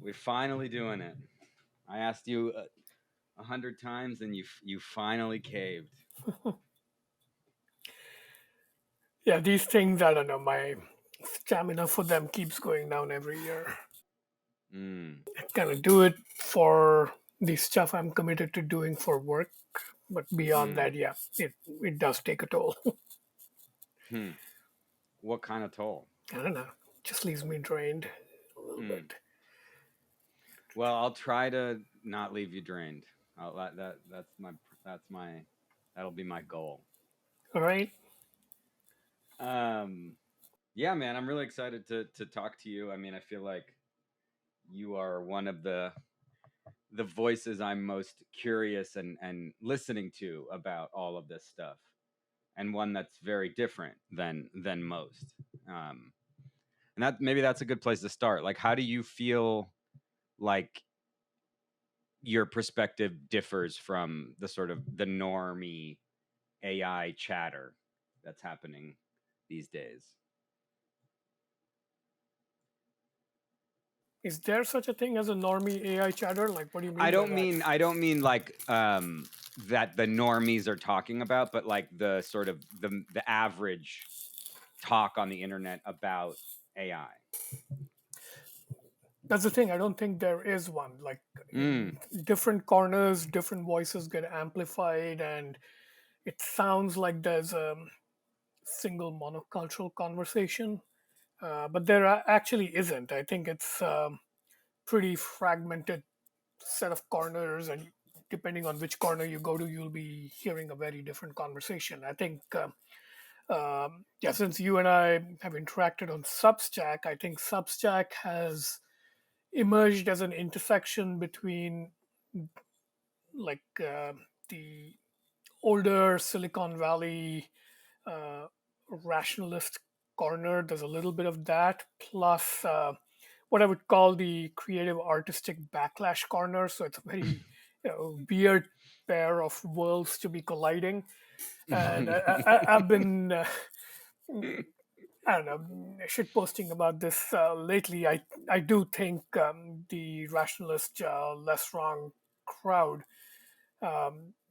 We're finally doing it. I asked you 100 times, and you finally caved. Yeah, these things, I don't know, my stamina for them keeps going down every year. Mm. I kind of do it for the stuff I'm committed to doing for work, but beyond Mm. that, yeah, it does take a toll. Hmm. What kind of toll? I don't know, just leaves me drained a little Mm. bit. Well, I'll try to not leave you drained. That's my that'll be my goal. All right. Um, yeah, man, I'm really excited to talk to you. I mean, I feel like you are one of the voices I'm most curious and listening to about all of this stuff, and one that's very different than most. Um, and that maybe that's a good place to start. Like, how do you feel like your perspective differs from the sort of the normie AI chatter that's happening these days? Is there such a thing as a normie AI chatter? Like, what do you I mean by don't that? mean I don't mean like that the normies are talking about, but like the sort of the average talk on the internet about AI. That's the thing. I don't think there is one. Like, in Mm. different corners, different voices get amplified, and it sounds like there's a single monocultural conversation. But there actually isn't. I think it's pretty fragmented set of corners, and depending on which corner you go to, you'll be hearing a very different conversation. I think, yeah, since you and I have interacted on Substack, I think Substack has emerged as an intersection between like the older Silicon Valley uh, rationalist corner. There's a little bit of that, plus what I would call the creative artistic backlash corner. So it's a very weird pair of worlds to be colliding. And I've been, I don't know, shit posting about this lately. I do think the rationalist, less wrong crowd,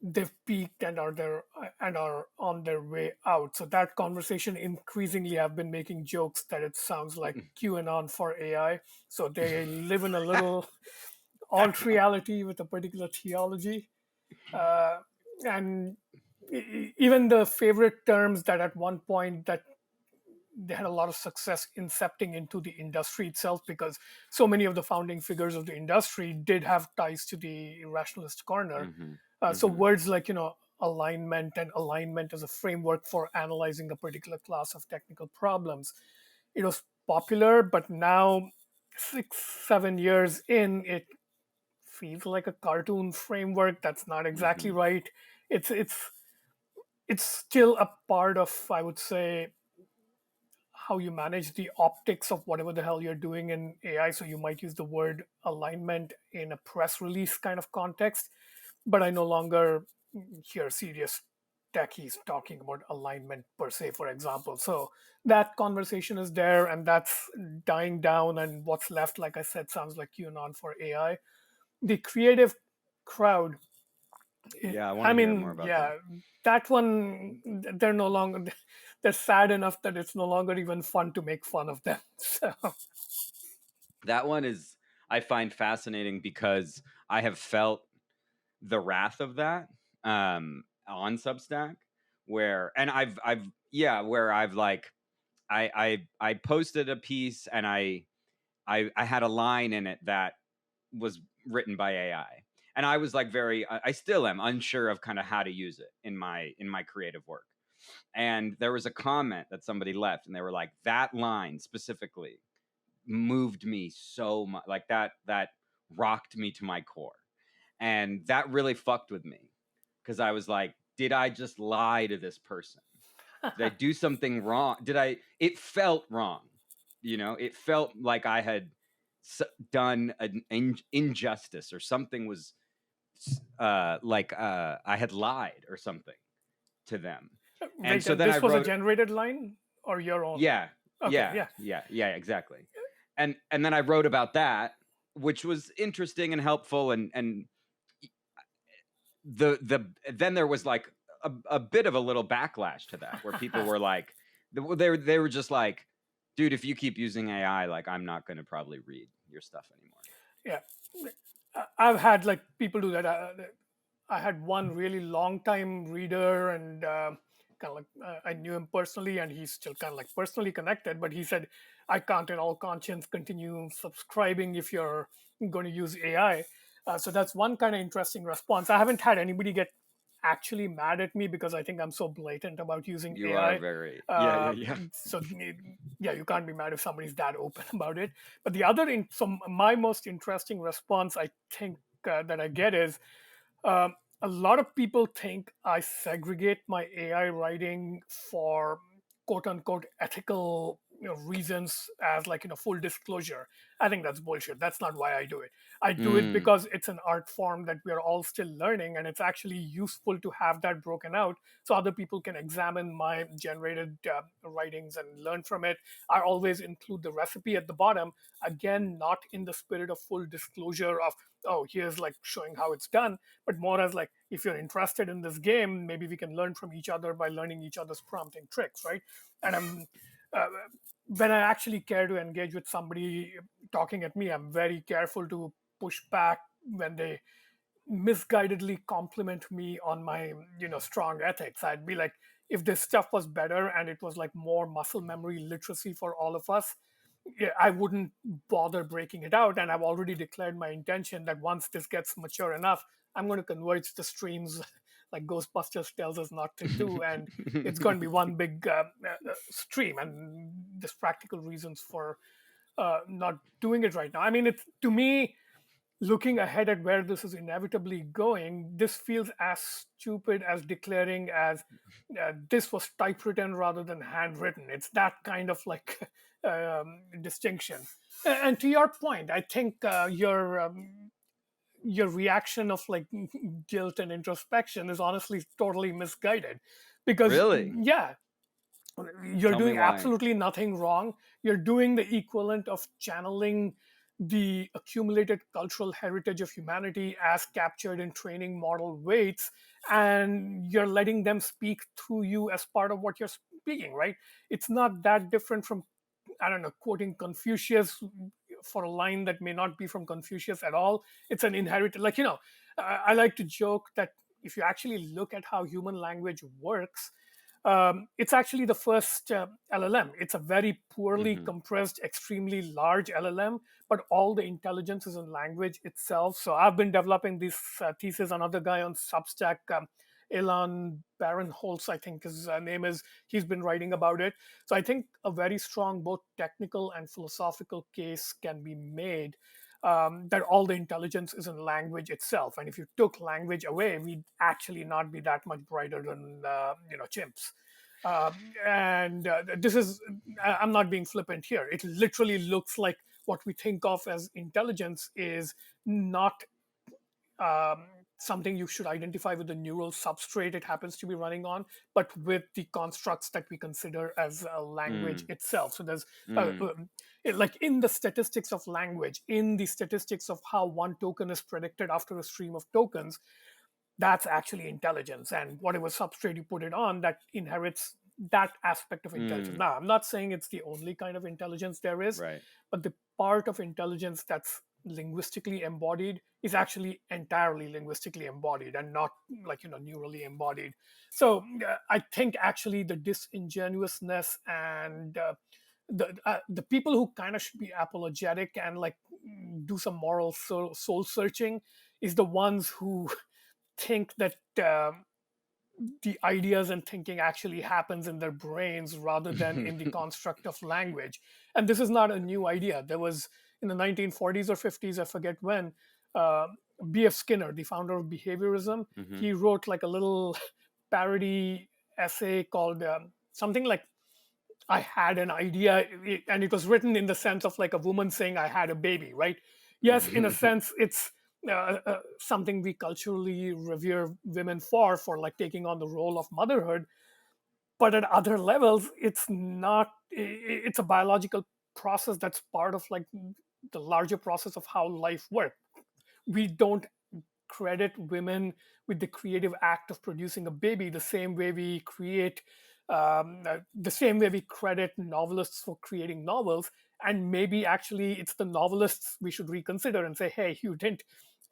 they've peaked and are on their way out. So that conversation increasingly have been making jokes that it sounds like QAnon for AI. So they live in a little alt reality with a particular theology, uh, and even the favorite terms that at one point that they had a lot of success incepting into the industry itself, because so many of the founding figures of the industry did have ties to the rationalist corner. Hmm. So Hmm. words like, alignment and alignment as a framework for analyzing a particular class of technical problems, it was popular, but now 6 7 years in, it feels like a cartoon framework. That's not exactly Hmm. right. It's it's it's still a part of, I would say, how you manage the optics of whatever the hell you're doing in AI. So you might use the word alignment in a press release kind of context, but I no longer hear serious techies talking about alignment per se, for example. So that conversation is there, and that's dying down. And what's left, like I said, sounds like QAnon for AI. The creative crowd, Yeah, I want I to hear more mean, about that. yeah, that one, they're no longer, they're sad enough that it's no longer even fun to make fun of them. So, That one is I find fascinating because I have felt the wrath of that on Substack, where and I've yeah, where I've like I posted a piece and I had a line in it that was written by AI. And I was like very I still am unsure of kind of how to use it in my creative work. And there was a comment that somebody left and they were like, that line specifically moved me so much, like that rocked me to my core. And that really fucked with me because I was like, did I just lie to this person? Did I do something wrong? Did I it felt wrong. It felt like I had done an injustice or something was I had lied or something to them. And wait, so and then I this was a wrote, generated line or your own? yeah, Okay, yeah, yeah. yeah, yeah, exactly. And then I wrote about that, which was interesting and helpful. And then there was like a bit of a little backlash to that, where people were like, they were just like, dude, if you keep using AI, like, I'm not going to probably read your stuff anymore. Yeah, I've had like people do that. I had one really long time reader, and kind of like I knew him personally, and he's still kind of like personally connected. But he said, "I can't, in all conscience, continue subscribing if you're going to use AI." So that's one kind of interesting response. I haven't had anybody get actually mad at me because I think I'm so blatant about using You are AI. very, yeah, yeah, Uh, yeah. so yeah, you can't be mad if somebody's that open about it. But the other, so my most interesting response, I think, that I get is a lot of people think I segregate my AI writing for quote unquote ethical reasons, as like full disclosure. I think that's bullshit. That's not why I do it. I do it Mm. because it's an art form that we are all still learning, and it's actually useful to have that broken out so other people can examine my generated writings and learn from it. I always include the recipe at the bottom, again, not in the spirit of full disclosure of, oh, here's like showing how it's done, but more as like, if you're interested in this game, maybe we can learn from each other by learning each other's prompting tricks, right? And uh, when I actually care to engage with somebody talking at me, I'm very careful to push back when they misguidedly compliment me on my strong ethics. I'd be like, if this stuff was better and it was like more muscle memory literacy for all of us, yeah, I wouldn't bother breaking it out. And I've already declared my intention that once this gets mature enough, I'm going to converge the streams like Ghostbusters tells us not to do, and it's going to be one big stream. And there's practical reasons for not doing it right now. I mean, it's, to me, looking ahead at where this is inevitably going, this feels as stupid as declaring as this was typewritten rather than handwritten. It's that kind of like distinction. And to your point, I think your reaction of like guilt and introspection is honestly totally misguided, because Really? yeah, you're Tell me doing why. absolutely nothing wrong. You're doing the equivalent of channeling the accumulated cultural heritage of humanity as captured in training model weights, and you're letting them speak through you as part of what you're speaking, right? It's not that different from, I don't know, quoting Confucius for a line that may not be from Confucius at all. It's an inherited, like, I like to joke that if you actually look at how human language works, it's actually the first LLM. It's a very poorly Hmm. compressed, extremely large LLM, but all the intelligence is in language itself. So I've been developing this thesis. Another guy on Substack, Elon Barinholtz, I think his name is, he's been writing about it. So I think a very strong, both technical and philosophical case can be made that all the intelligence is in language itself. And if you took language away, we'd actually not be that much brighter than chimps. And this is, I'm not being flippant here. It literally looks like what we think of as intelligence is not something you should identify with the neural substrate it happens to be running on, but with the constructs that we consider as a language Mm. itself. So there's Mm. like in the statistics of language, in the statistics of how one token is predicted after a stream of tokens, that's actually intelligence. And whatever substrate you put it on, that inherits that aspect of intelligence. Mm. Now, I'm not saying it's the only kind of intelligence there is, Right. but the part of intelligence that's linguistically embodied is actually entirely linguistically embodied and not like neurally embodied. So I think actually the disingenuousness and the people who kind of should be apologetic and like do some moral soul searching is the ones who think that the ideas and thinking actually happens in their brains rather than in the construct of language. And this is not a new idea. There was in the 1940s or 50s, I forget when, uh, B.F. Skinner, the founder of behaviorism, Hmm. he wrote like a little parody essay called something like I had an idea, and it was written in the sense of like a woman saying, I had a baby, right? Yes, in a sense, it's something we culturally revere women for like taking on the role of motherhood. But at other levels, it's not, it's a biological process that's part of like the larger process of how life works. We don't credit women with the creative act of producing a baby the same way we the same way we credit novelists for creating novels. And maybe actually it's the novelists we should reconsider and say, hey, you didn't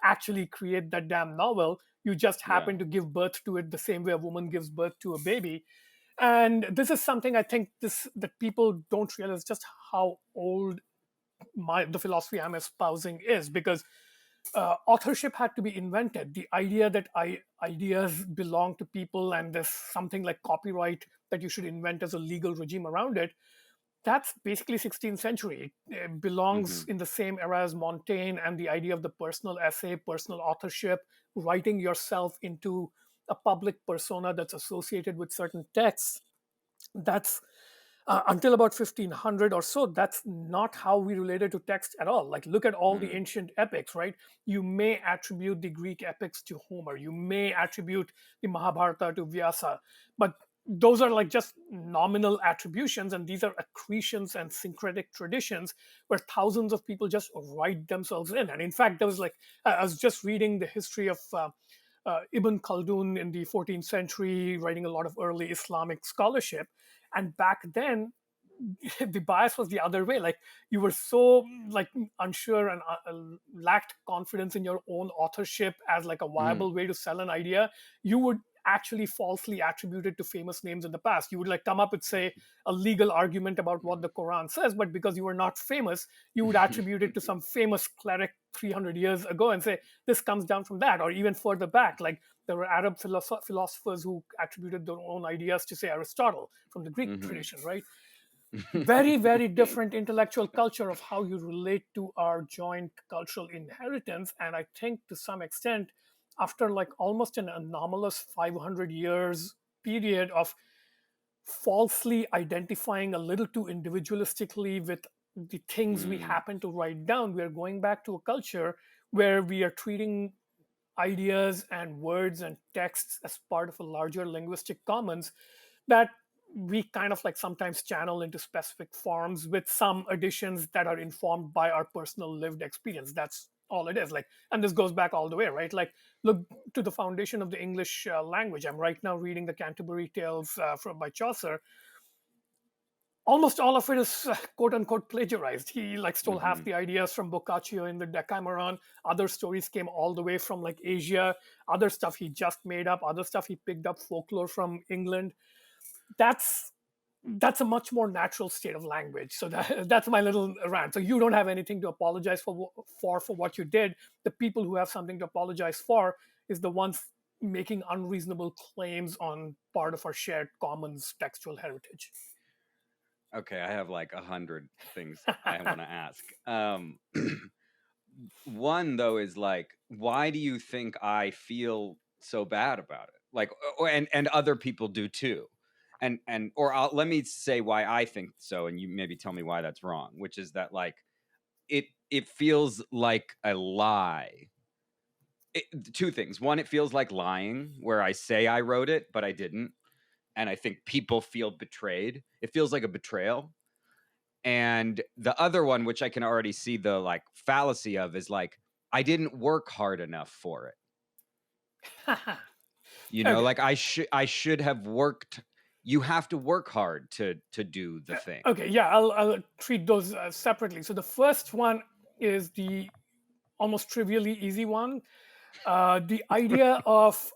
actually create that damn novel. You just Yeah. happen to give birth to it the same way a woman gives birth to a baby. And this is something I think this that people don't realize just how old the philosophy I'm espousing is, because authorship had to be invented. The idea that ideas belong to people and there's something like copyright that you should invent as a legal regime around it, that's basically 16th century. It belongs Hmm. in the same era as Montaigne and the idea of the personal essay, personal authorship, writing yourself into a public persona that's associated with certain texts. That's until about 1500 or so, that's not how we related to text at all. Like, look at all the Mm. ancient epics, right? You may attribute the Greek epics to Homer, you may attribute the Mahabharata to Vyasa, but those are like just nominal attributions, and these are accretions and syncretic traditions where thousands of people just write themselves in. And in fact, there was like, I was just reading the history of Ibn Khaldun in the 14th century, writing a lot of early Islamic scholarship. And back then, the bias was the other way. Like, you were so like unsure and lacked confidence in your own authorship as like a Mm. viable way to sell an idea. You would actually falsely attribute it to famous names in the past. You would like come up with, say, a legal argument about what the Quran says, but because you were not famous, you would attribute it to some famous cleric 300 years ago and say this comes down from that. Or even further back, like there were Arab philosophers who attributed their own ideas to, say, Aristotle from the Greek Hmm. tradition, right? Very, very different intellectual culture of how you relate to our joint cultural inheritance. And I think to some extent, after like almost an anomalous 500 years period of falsely identifying a little too individualistically with the things we Mm. happen to write down, we are going back to a culture where we are treating ideas and words and texts as part of a larger linguistic commons that we kind of like sometimes channel into specific forms with some additions that are informed by our personal lived experience. That's all it is. Like, and this goes back all the way, right? Like, look to the foundation of the English language. I'm right now reading the Canterbury Tales from by Chaucer. Almost all of it is quote unquote plagiarized. He like stole half Hmm. the ideas from Boccaccio in the Decameron. Other stories came all the way from like Asia. Other stuff he just made up. Other stuff he picked up folklore from England. That's that's a much more natural state of language. So that's my little rant. So you don't have anything to apologize for what you did. The people who have something to apologize for is the ones making unreasonable claims on part of our shared commons textual heritage. Okay, I have like 100 things I want to ask. One though is like, why do you think I feel so bad about it? Like, and other people do too. And or let me say why I think so, and you maybe tell me why that's wrong. Which is that like it feels like a lie. Two things. One, it feels like lying, where I say I wrote it, but I didn't, and I think people feel betrayed. It feels like a betrayal. And the other one, which I can already see the like fallacy of, is like I didn't work hard enough for it. You know, Okay. like I should have worked. You have to work hard to do the thing. Okay. Yeah, I'll treat those separately. So the first one is the almost trivially easy one. The idea of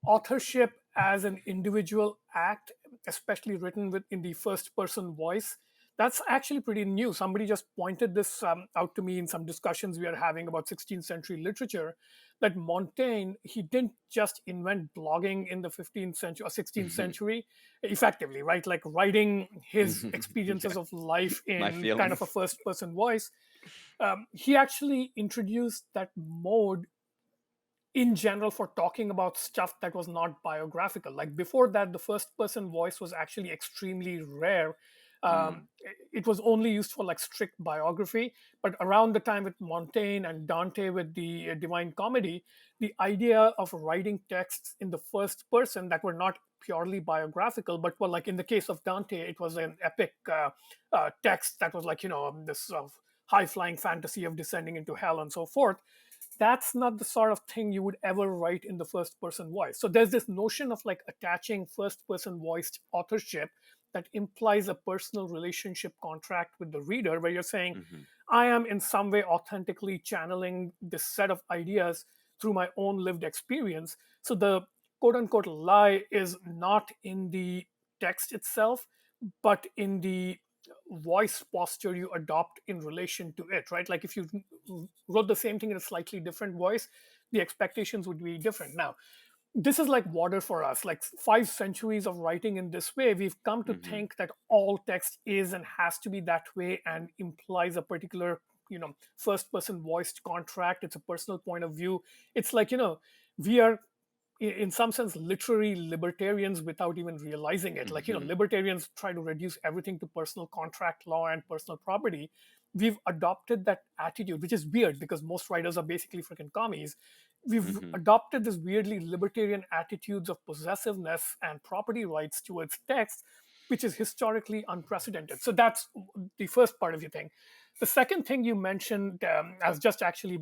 authorship as an individual act, especially written in the first person voice, that's actually pretty new. Somebody just pointed this out to me in some discussions we are having about 16th century literature. That Montaigne, he didn't just invent blogging in the 15th century or 16th century effectively, right? Like writing his experiences Yeah, of life my in kind of a feelings. first person voice. He actually introduced that mode in general for talking about stuff that was not biographical. Like before that, the first person voice was actually extremely rare. Mm, It was only used for like strict biography. But around the time with Montaigne and Dante with the Divine Comedy, the idea of writing texts in the first person that were not purely biographical, but well, like in the case of Dante, it was an epic text that was like, this high flying fantasy of descending into hell and so forth. That's not the sort of thing you would ever write in the first person voice. So there's this notion of like attaching first person voiced authorship that implies a personal relationship contract with the reader, where you're saying, Mm-hmm. I am in some way authentically channeling this set of ideas through my own lived experience. So the quote unquote lie is not in the text itself, but in the voice posture you adopt in relation to it, right? Like if you wrote the same thing in a slightly different voice, the expectations would be different. Now, this is like water for us. Like 5 centuries of writing in this way, we've come to Mm-hmm. think that all text is and has to be that way and implies a particular, first person voiced contract. It's a personal point of view. It's like, we are in some sense literary libertarians without even realizing it. Like, Mm-hmm. libertarians try to reduce everything to personal contract law and personal property. We've adopted that attitude, which is weird because most writers are basically freaking commies. We've Mm-hmm. adopted this weirdly libertarian attitudes of possessiveness and property rights towards text, which is historically unprecedented. So that's the first part of your thing. The second thing you mentioned, I was just actually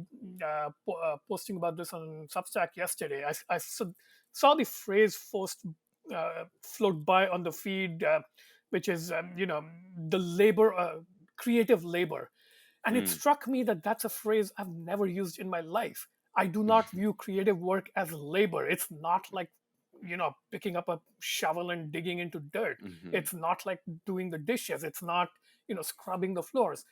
posting about this on Substack yesterday. Saw the phrase first float by on the feed, which is, the labor, creative labor. And it Mm. struck me that that's a phrase I've never used in my life. I do not view creative work as labor. It's not like, picking up a shovel and digging into dirt. Mm-hmm. It's not like doing the dishes. It's not, scrubbing the floors.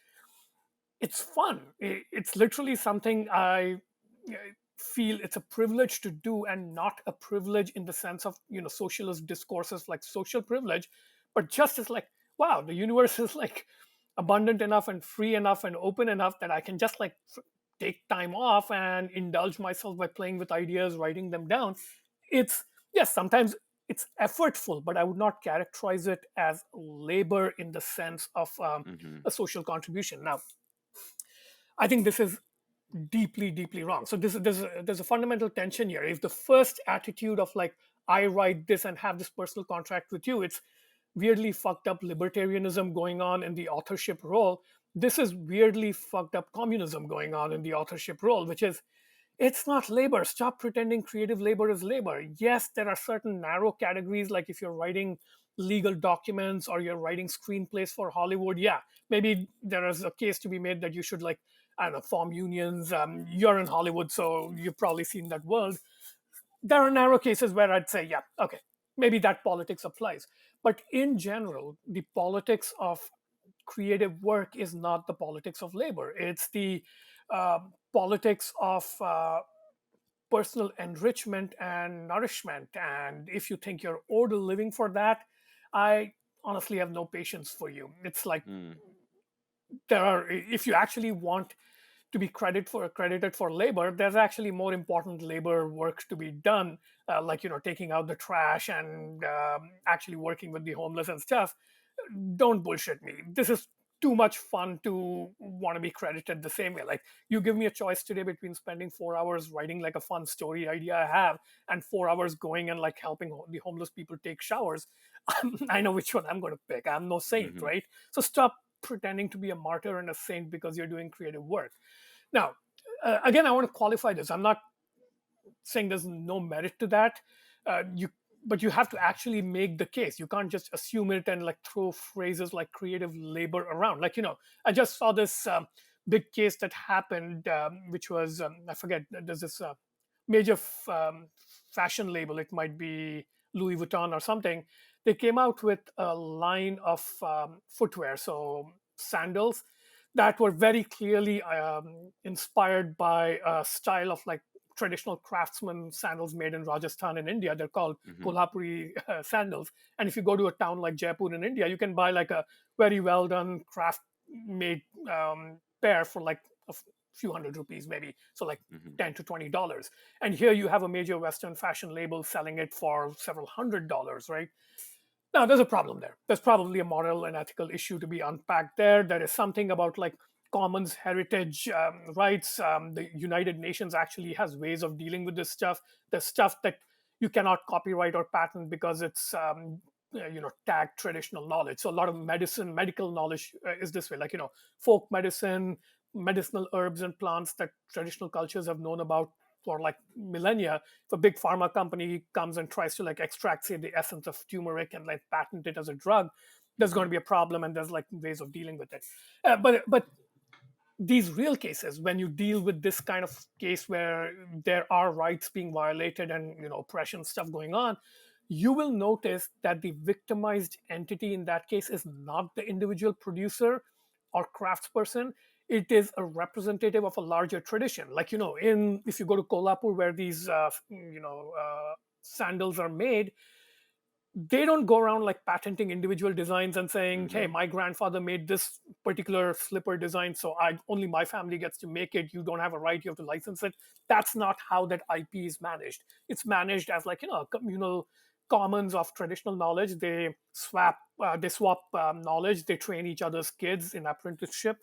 It's fun. It's literally something I uh, feel it's a privilege to do, and not a privilege in the sense of, socialist discourses like social privilege, but just as like, wow, the universe is like abundant enough and free enough and open enough that I can just like take time off and indulge myself by playing with ideas, writing them down. It's, yes, sometimes it's effortful, but I would not characterize it as labor in the sense of Mm-hmm. a social contribution. Now, I think this is deeply, deeply wrong. So there's a fundamental tension here. If the first attitude of like, I write this and have this personal contract with you, it's weirdly fucked up libertarianism going on in the authorship role. This is weirdly fucked up communism going on in the authorship role, which is, it's not labor. Stop pretending creative labor is labor. Yes, there are certain narrow categories, like if you're writing legal documents or you're writing screenplays for Hollywood. Yeah, maybe there is a case to be made that you should, like, I don't know, form unions. You're in Hollywood, so you've probably seen that world. There are narrow cases where I'd say, yeah, okay, maybe that politics applies. But in general, the politics of creative work is not the politics of labor. It's the politics of personal enrichment and nourishment. And if you think you're owed a living for that, I honestly have no patience for you. It's like, Mm. there are, if you actually want to be credited for labor, there's actually more important labor work to be done, like, taking out the trash and actually working with the homeless and stuff. Don't bullshit me. This is too much fun to want to be credited the same way. Like, you give me a choice today between spending 4 hours writing like a fun story idea I have, and 4 hours going and like helping the homeless people take showers. I know which one I'm going to pick. I'm no saint, Mm-hmm. right? So stop pretending to be a martyr and a saint because you're doing creative work. Now, again, I want to qualify this. I'm not saying there's no merit to that. You But you have to actually make the case. You can't just assume it and like throw phrases like creative labor around. Like, I just saw this big case that happened, which was, I forget. There's this major fashion label. It might be Louis Vuitton or something. They came out with a line of footwear, so sandals that were very clearly inspired by a style of like traditional craftsman sandals made in Rajasthan in India. They're called Mm-hmm. Kolhapuri sandals. And if you go to a town like Jaipur in India, you can buy like a very well done craft made pair for like few hundred rupees, maybe. So like Mm-hmm. $10 to $20. And here you have a major Western fashion label selling it for several $100s, right? Now, there's a problem there. There's probably a moral and ethical issue to be unpacked there. There is something about like commons heritage rights. The United Nations actually has ways of dealing with this stuff. There's stuff that you cannot copyright or patent because it's tag traditional knowledge. So a lot of medical knowledge is this way, like folk medicine, medicinal herbs and plants that traditional cultures have known about for like millennia. If a big pharma company comes and tries to like extract, say, the essence of turmeric and like patent it as a drug, there's going Hmm. to be a problem, and there's like ways of dealing with it. But these real cases, when you deal with this kind of case where there are rights being violated and oppression stuff going on, you will notice that the victimized entity in that case is not the individual producer or craftsperson. It is a representative of a larger tradition, like in if you go to Kolhapur, where these sandals are made, they don't go around like patenting individual designs and saying, hey, Hmm. my grandfather made this particular slipper design, so I only my family gets to make it, you don't have a right, you have to license it. That's not how that IP is managed. It's managed as like communal commons of traditional knowledge. They swap knowledge, they train each other's kids in apprenticeship.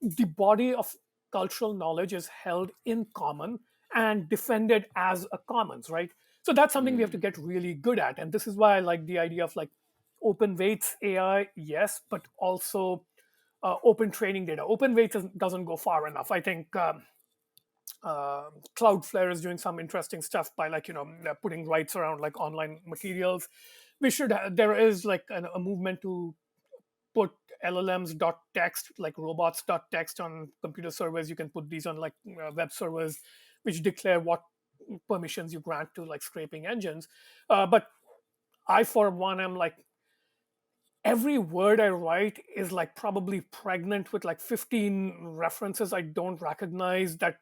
The body of cultural knowledge is held in common and defended as a commons, right? So that's something we have to Mm. get really good at. And this is why I like the idea of like open weights AI, yes, but also open training data. Open weights doesn't go far enough. I think Cloudflare is doing some interesting stuff by like putting rights around like online materials. There is like a movement to put LLMs dot text, like robots dot text, on computer servers. You can put these on like web servers, which declare what permissions you grant to like scraping engines. But I, for one, am like, every word I write is like probably pregnant with like 15 references I don't recognize that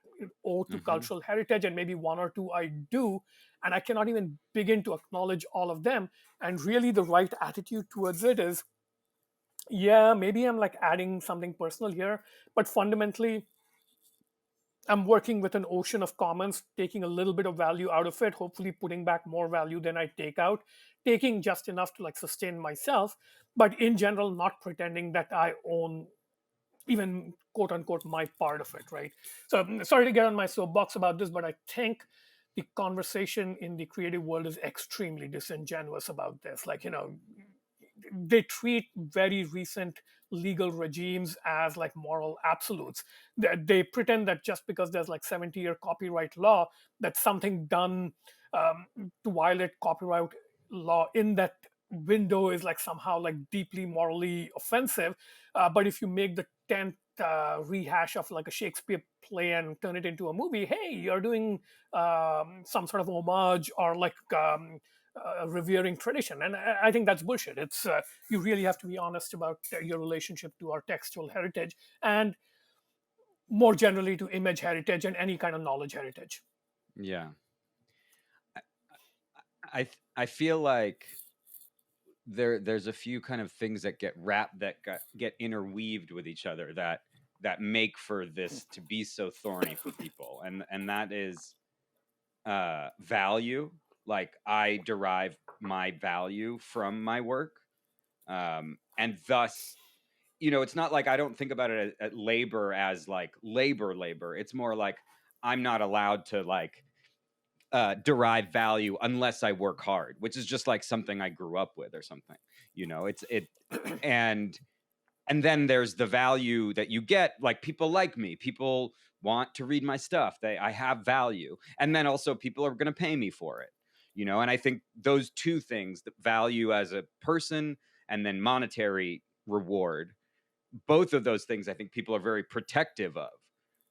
owe to Hmm. cultural heritage, and maybe one or two I do, and I cannot even begin to acknowledge all of them. And really, the right attitude towards it is, yeah, maybe I'm like adding something personal here, but fundamentally, I'm working with an ocean of commons, taking a little bit of value out of it, hopefully putting back more value than I take out, taking just enough to like sustain myself, but in general, not pretending that I own even quote unquote my part of it, right? So sorry to get on my soapbox about this, but I think the conversation in the creative world is extremely disingenuous about this. Like, they treat very recent legal regimes as like moral absolutes. They pretend that just because there's like 70-year copyright law, that something done to violate copyright law in that window is like somehow like deeply morally offensive. But if you make the 10th rehash of like a Shakespeare play and turn it into a movie, hey, you're doing some sort of homage or like revering tradition. And I think that's bullshit. It's You really have to be honest about your relationship to our textual heritage, and more generally to image heritage and any kind of knowledge heritage. Yeah. I feel like there's a few kind of things that get wrapped get interweaved with each other that make for this to be so thorny for people, and that is value. Like, I derive my value from my work, and thus, it's not like I don't think about it at labor as like labor. It's more like I'm not allowed to like derive value unless I work hard, which is just like something I grew up with or something. It's it and and then there's the value that you get, like people like me, people want to read my stuff, I have value, and then also people are going to pay me for it. And I think those two things, the value as a person and then monetary reward, both of those things I think people are very protective of.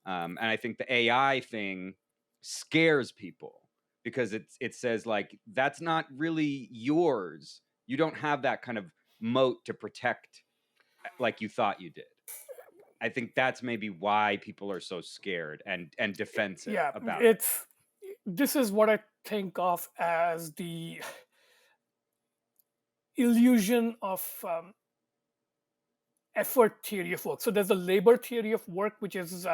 And I think the AI thing scares people because it says like that's not really yours. You don't have that kind of moat to protect like you thought you did. I think that's maybe why people are so scared and defensive Yeah, about it. it's this is what I think of as the illusion of effort theory of work. So there's the labor theory of work, which is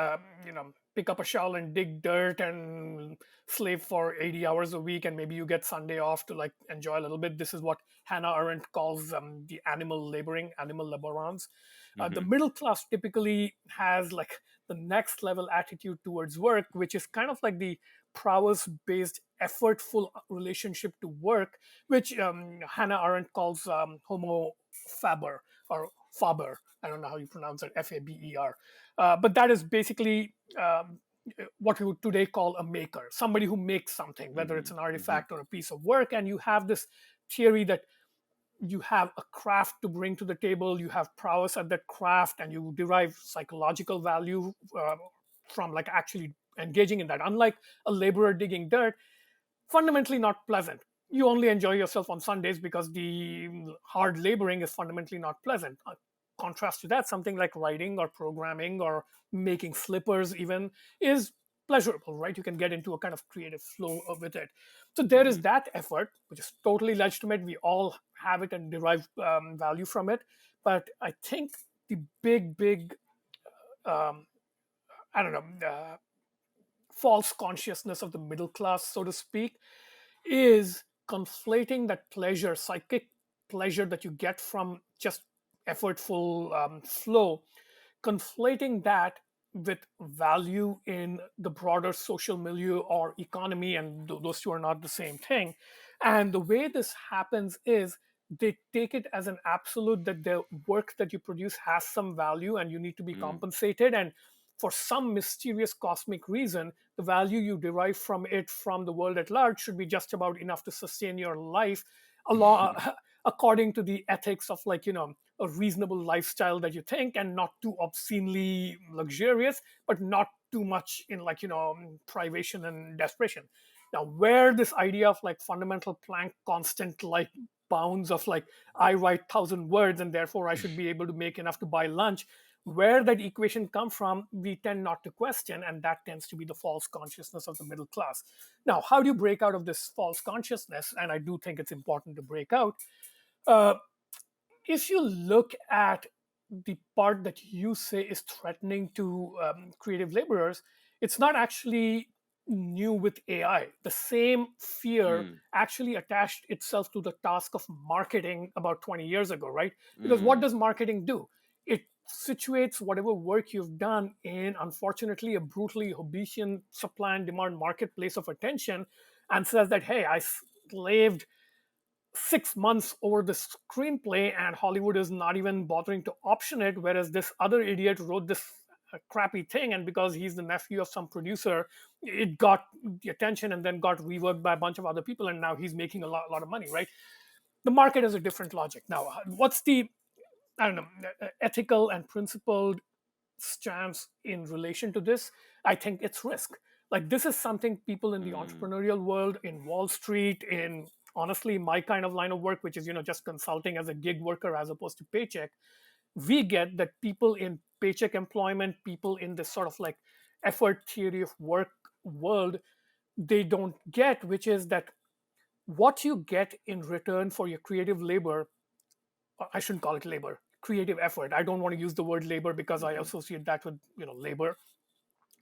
pick up a shovel and dig dirt and slave for 80 hours a week, and maybe you get Sunday off to like enjoy a little bit. This is what Hannah Arendt calls the animal laborance. The Mm-hmm. middle class typically has like the next level attitude towards work, which is kind of like the prowess based effortful relationship to work, which Hannah Arendt calls homo faber or faber. I don't know how you pronounce it, faber. But that is basically what we would today call a maker, somebody who makes something, whether it's Mm-hmm. an Mm-hmm. artifact or a piece of work. And you have this theory that you have a craft to bring to the table, you have prowess at that craft, and you derive psychological value from like actually engaging in that. Unlike a laborer digging dirt, fundamentally not pleasant. You only enjoy yourself on Sundays because the hard laboring is fundamentally not pleasant. Contrast to that, something like writing or programming or making slippers even is pleasurable, right? You can get into a kind of creative flow with it. So there is Mm-hmm. that effort, which is totally legitimate. We all have it and derive value from it. But I think the big, um, I don't know, false consciousness of the middle class, so to speak, is conflating that pleasure, psychic pleasure that you get from just effortful flow, conflating that with value in the broader social milieu or economy, and those two are not the same thing. And the way this happens is they take it as an absolute that the work that you produce has some value and you need to be Mm-hmm. compensated. And for some mysterious cosmic reason, the value you derive from it from the world at large should be just about enough to sustain your life along according to the ethics of like a reasonable lifestyle that you think, and not too obscenely luxurious but not too much in like privation and desperation. Now where this idea of like fundamental Planck constant like bounds of like I write 1,000 words and therefore I should be able to make enough to buy lunch, where that equation come from we tend not to question, and that tends to be the false consciousness of the middle class. Now how do you break out of this false consciousness? And I do think it's important to break out. uh, if you look at the part that you say is threatening to creative laborers, it's not actually new with AI. The same fear actually attached itself to the task of marketing about 20 years ago, right? Because what Mm-hmm. does marketing do? It situates whatever work you've done in, unfortunately, a brutally Hobbesian supply and demand marketplace of attention, and says that, hey, I slaved 6 months over the screenplay and Hollywood is not even bothering to option it, whereas this other idiot wrote this crappy thing, and because he's the nephew of some producer, it got the attention and then got reworked by a bunch of other people, and now he's making a lot of money, right? The market has a different logic. Now, what's the, I don't know, ethical and principled stance in relation to this? I think it's risk. Like this is something people in the Mm-hmm. entrepreneurial world, in Wall Street, in honestly my kind of line of work, which is just consulting as a gig worker as opposed to paycheck, we get that people in paycheck employment, people in this sort of like effort theory of work world, they don't get, which is that what you get in return for your creative labor, I shouldn't call it labor, creative effort. I don't want to use the word labor because I Mm-hmm. associate that with labor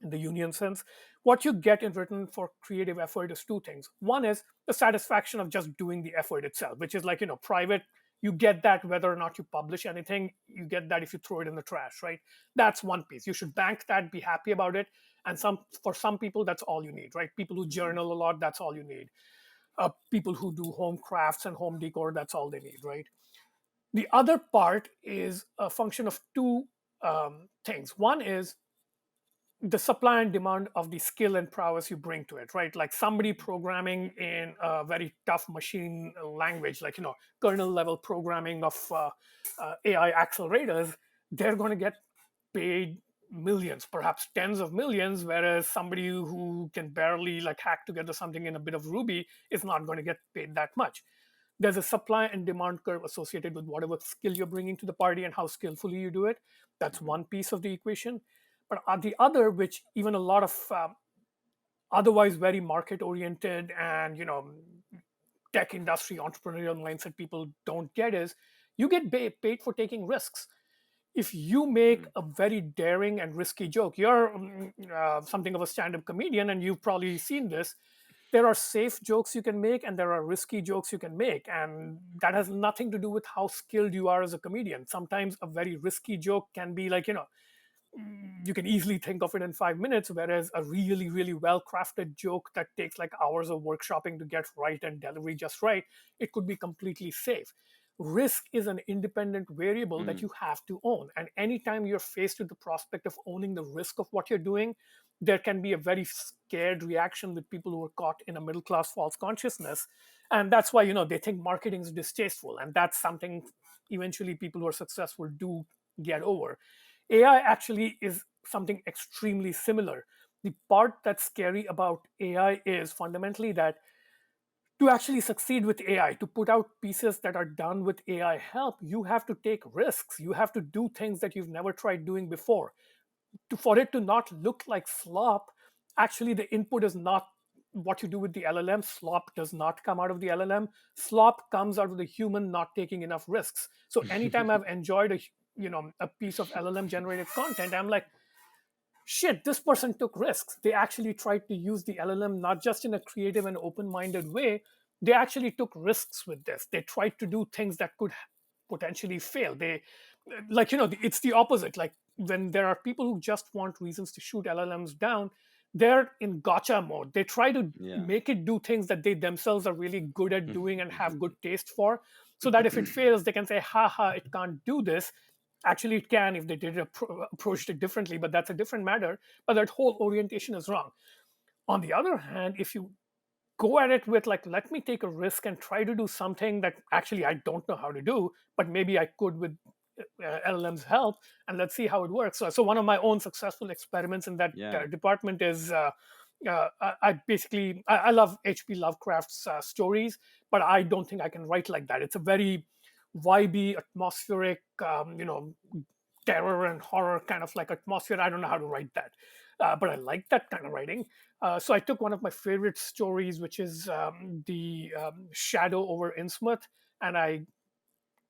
in the union sense. What you get in return for creative effort is two things. One is the satisfaction of just doing the effort itself, which is like private. You get that whether or not you publish anything. You get that if you throw it in the trash, right? That's one piece. You should bank that, be happy about it. And for some people, that's all you need, right? People who Mm-hmm. journal a lot, that's all you need. People who do home crafts and home decor, that's all they need, right? The other part is a function of two things. One is the supply and demand of the skill and prowess you bring to it, right? Like somebody programming in a very tough machine language, like kernel level programming of AI accelerators, they're going to get paid millions, perhaps tens of millions, whereas somebody who can barely like hack together something in a bit of Ruby is not going to get paid that much. There's a supply and demand curve associated with whatever skill you're bringing to the party and how skillfully you do it. That's Mm-hmm. one piece of the equation. But the other, which even a lot of otherwise very market oriented and tech industry entrepreneurial mindset people don't get, is you get paid for taking risks. If you make Mm-hmm. a very daring and risky joke, you're something of a stand-up comedian and you've probably seen this. there are safe jokes you can make and there are risky jokes you can make, and that has nothing to do with how skilled you are as a comedian. Sometimes a very risky joke can be like, you can easily think of it in 5 minutes, whereas a really, really well crafted joke that takes like hours of workshopping to get right and delivery just right, it could be completely safe. Risk is an independent variable that Mm, you have to own. And anytime you're faced with the prospect of owning the risk of what you're doing, there can be a very scared reaction with people who are caught in a middle class false consciousness. And that's why, they think marketing is distasteful. And that's something eventually people who are successful do get over. AI actually is something extremely similar. The part that's scary about AI is fundamentally that to actually succeed with AI, to put out pieces that are done with AI help, you have to take risks. You have to do things that you've never tried doing before. For it to not look like slop, actually, the input is not what you do with the LLM. Slop does not come out of the LLM. Slop comes out of the human not taking enough risks. So anytime I've enjoyed a piece of LLM generated content, I'm like, shit, this person took risks. They actually tried to use the LLM not just in a creative and open minded way, they actually took risks with this. They tried to do things that could potentially fail. Like, it's the opposite. Like, when there are people who just want reasons to shoot LLMs down, they're in gotcha mode. They try to yeah. make it do things that they themselves are really good at doing and have good taste for, so that if it fails, they can say, haha, it can't do this. Actually, it can if they did approached it differently, but that's a different matter. But that whole orientation is wrong. On the other hand, if you go at it with like, let me take a risk and try to do something that actually I don't know how to do, but maybe I could with LLM's help, and let's see how it works. So one of my own successful experiments in that Yeah. department is I love HP Lovecraft's stories, but I don't think I can write like that. It's a very vibey, atmospheric, terror and horror kind of like atmosphere. I don't know how to write that, but I like that kind of writing. So I took one of my favorite stories, which is the Shadow over Innsmouth, and I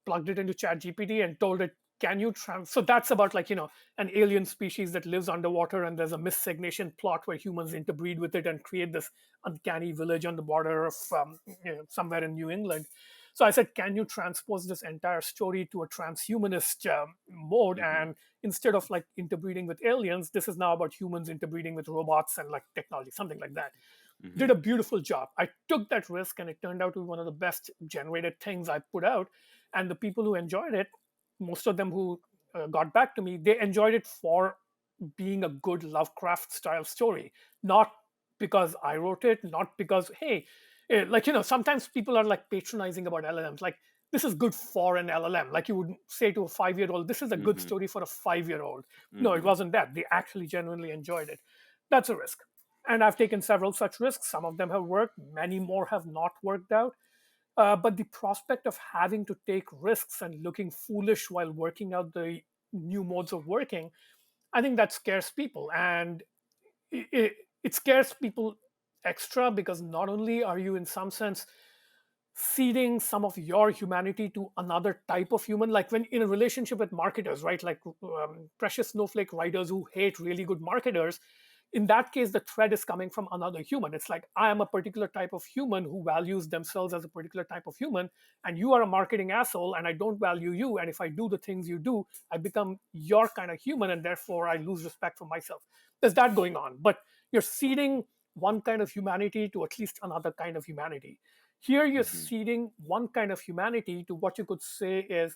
plugged it into ChatGPT and told it, can you so that's about like, an alien species that lives underwater, and there's a miscegnation plot where humans interbreed with it and create this uncanny village on the border of somewhere in New England. So I said, can you transpose this entire story to a transhumanist mode? Hmm. And instead of like interbreeding with aliens, this is now about humans interbreeding with robots and like technology, something like that. Hmm. Did a beautiful job. I took that risk and it turned out to be one of the best generated things I put out. And the people who enjoyed it, most of them who got back to me, they enjoyed it for being a good Lovecraft style story, not because I wrote it, not because, hey, like, sometimes people are like patronizing about LLMs. Like, this is good for an LLM. Like, you would say to a 5 year old, this is a good Hmm. story for a 5 year old. No, it Hmm. wasn't that. They actually genuinely enjoyed it. That's a risk. And I've taken several such risks. Some of them have worked, many more have not worked out. But the prospect of having to take risks and looking foolish while working out the new modes of working, I think that scares people. And it scares people extra because not only are you, in some sense, ceding some of your humanity to another type of human, like when in a relationship with marketers, right? Like precious snowflake writers who hate really good marketers. In that case, the threat is coming from another human. It's like, I am a particular type of human who values themselves as a particular type of human, and you are a marketing asshole, and I don't value you. And if I do the things you do, I become your kind of human, and therefore I lose respect for myself. There's that going on. But you're ceding one kind of humanity to at least another kind of humanity. Here, you're Hmm. ceding one kind of humanity to what you could say is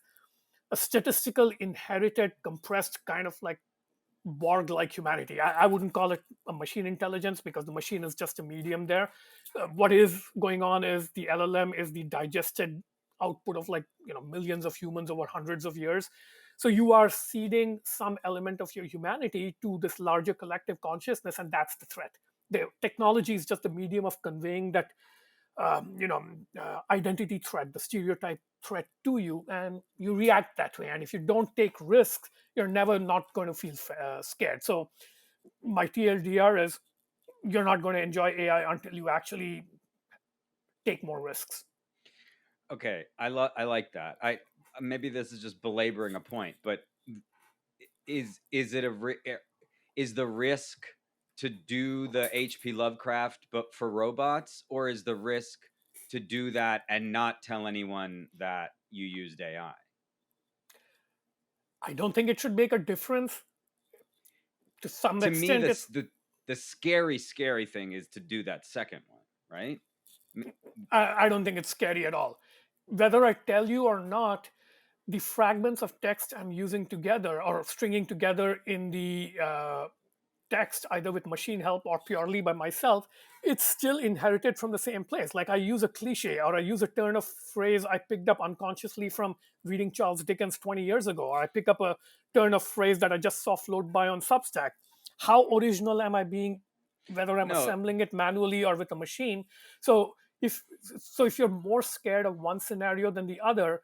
a statistical, inherited, compressed kind of like Borg like humanity. I wouldn't call it a machine intelligence because the machine is just a medium there. What is going on is the LLM is the digested output of like, millions of humans over hundreds of years. So you are ceding some element of your humanity to this larger collective consciousness, and that's the threat. The technology is just a medium of conveying that identity threat, the stereotype threat to you, and you react that way. And if you don't take risks, you're never not going to feel scared. So my TLDR is, you're not going to enjoy AI until you actually take more risks. Okay, I like that. I maybe this is just belaboring a point, but is it is the risk to do the HP Lovecraft but for robots, or is the risk to do that and not tell anyone that you used AI? I don't think it should make a difference. To some To me, extent, it's the scary thing is to do that second one, right? M- I don't think it's scary at all. Whether I tell you or not, the fragments of text I'm using together or stringing together in the text, either with machine help or purely by myself, it's still inherited from the same place. Like I use a cliche or I use a turn of phrase I picked up unconsciously from reading Charles Dickens 20 years ago, or I pick up a turn of phrase that I just saw float by on Substack. How original am I being, whether I'm No, assembling it manually or with a machine? So if you're more scared of one scenario than the other,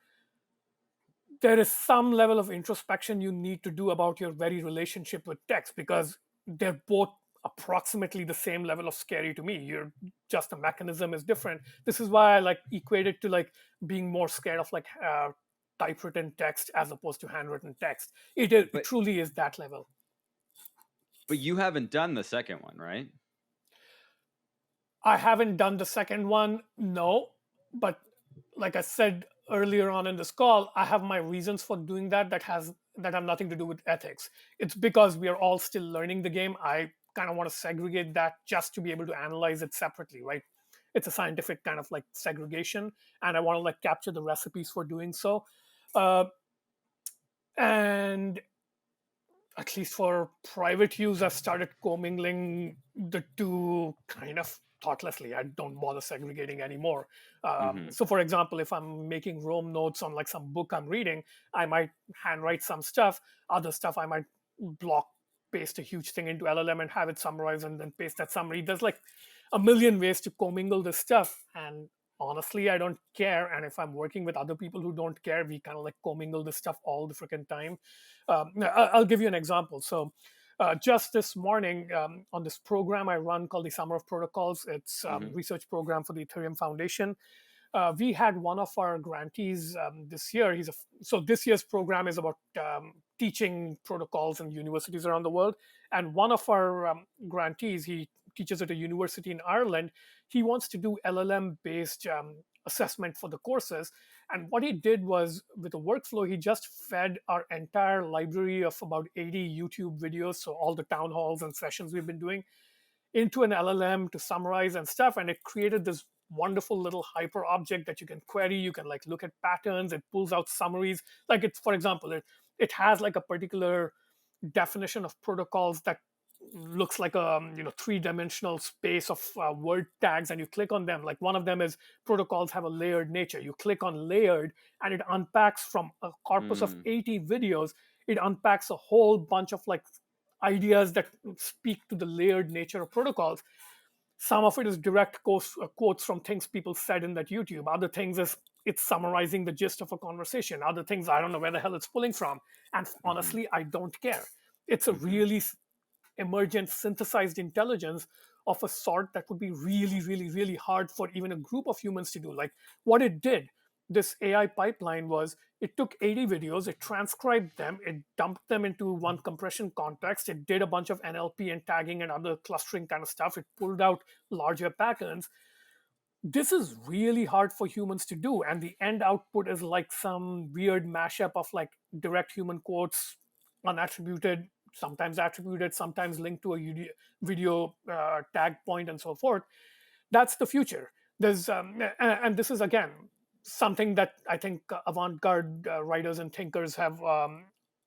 there is some level of introspection you need to do about your very relationship with text, because they're both approximately the same level of scary to me. You're just, the mechanism is different. This is why I like equate it to like being more scared of like typewritten text as opposed to handwritten text. It but truly is that level. you haven't done the second one, right? I haven't done the second one, no, but like I said earlier on in this call, I have my reasons for doing that that have nothing to do with ethics. It's because we are all still learning the game. I kind of want to segregate that just to be able to analyze it separately, right? It's a scientific kind of like segregation, and I want to like capture the recipes for doing so. Uh, and at least for private use, I've started commingling the two kind of thoughtlessly. I don't bother segregating anymore. Mm-hmm. So, for example, if I'm making Rome notes on like some book I'm reading, I might handwrite some stuff. Other stuff I might block, paste a huge thing into LLM and have it summarize and then paste that summary. There's like a million ways to commingle this stuff. And honestly, I don't care. And if I'm working with other people who don't care, we kind of like commingle this stuff all the freaking time. I'll give you an example. So, just this morning on this program I run called the Summer of Protocols, it's Mm-hmm. research program for the Ethereum Foundation. We had one of our grantees this year. So this year's program is about teaching protocols in universities around the world. And one of our grantees, he teaches at a university in Ireland. He wants to do LLM based assessment for the courses. And what he did was, with a workflow, he just fed our entire library of about 80 YouTube videos, so all the town halls and sessions we've been doing, into an LLM to summarize and stuff. And it created this wonderful little hyper object that you can query. You can like look at patterns. It pulls out summaries. Like it's, for example, it has like a particular definition of protocols that looks like a three-dimensional space of word tags, and you click on them. Like one of them is protocols have a layered nature. You click on layered and it unpacks from a corpus of Mm, 80 videos. It unpacks a whole bunch of like ideas that speak to the layered nature of protocols. Some of it is direct quotes from things people said in that YouTube. Other things is it's summarizing the gist of a conversation. Other things, I don't know where the hell it's pulling from. And mm-hmm. honestly, I don't care. It's a Mm-hmm. really emergent synthesized intelligence of a sort that would be really, really, really hard for even a group of humans to do. Like what it did, this AI pipeline was, it took 80 videos, it transcribed them, it dumped them into one compression context, it did a bunch of NLP and tagging and other clustering kind of stuff, it pulled out larger patterns. This is really hard for humans to do, and the end output is like some weird mashup of like direct human quotes, unattributed, sometimes attributed, sometimes linked to a video tag point and so forth. That's the future. And this is again something that I think avant-garde writers and thinkers have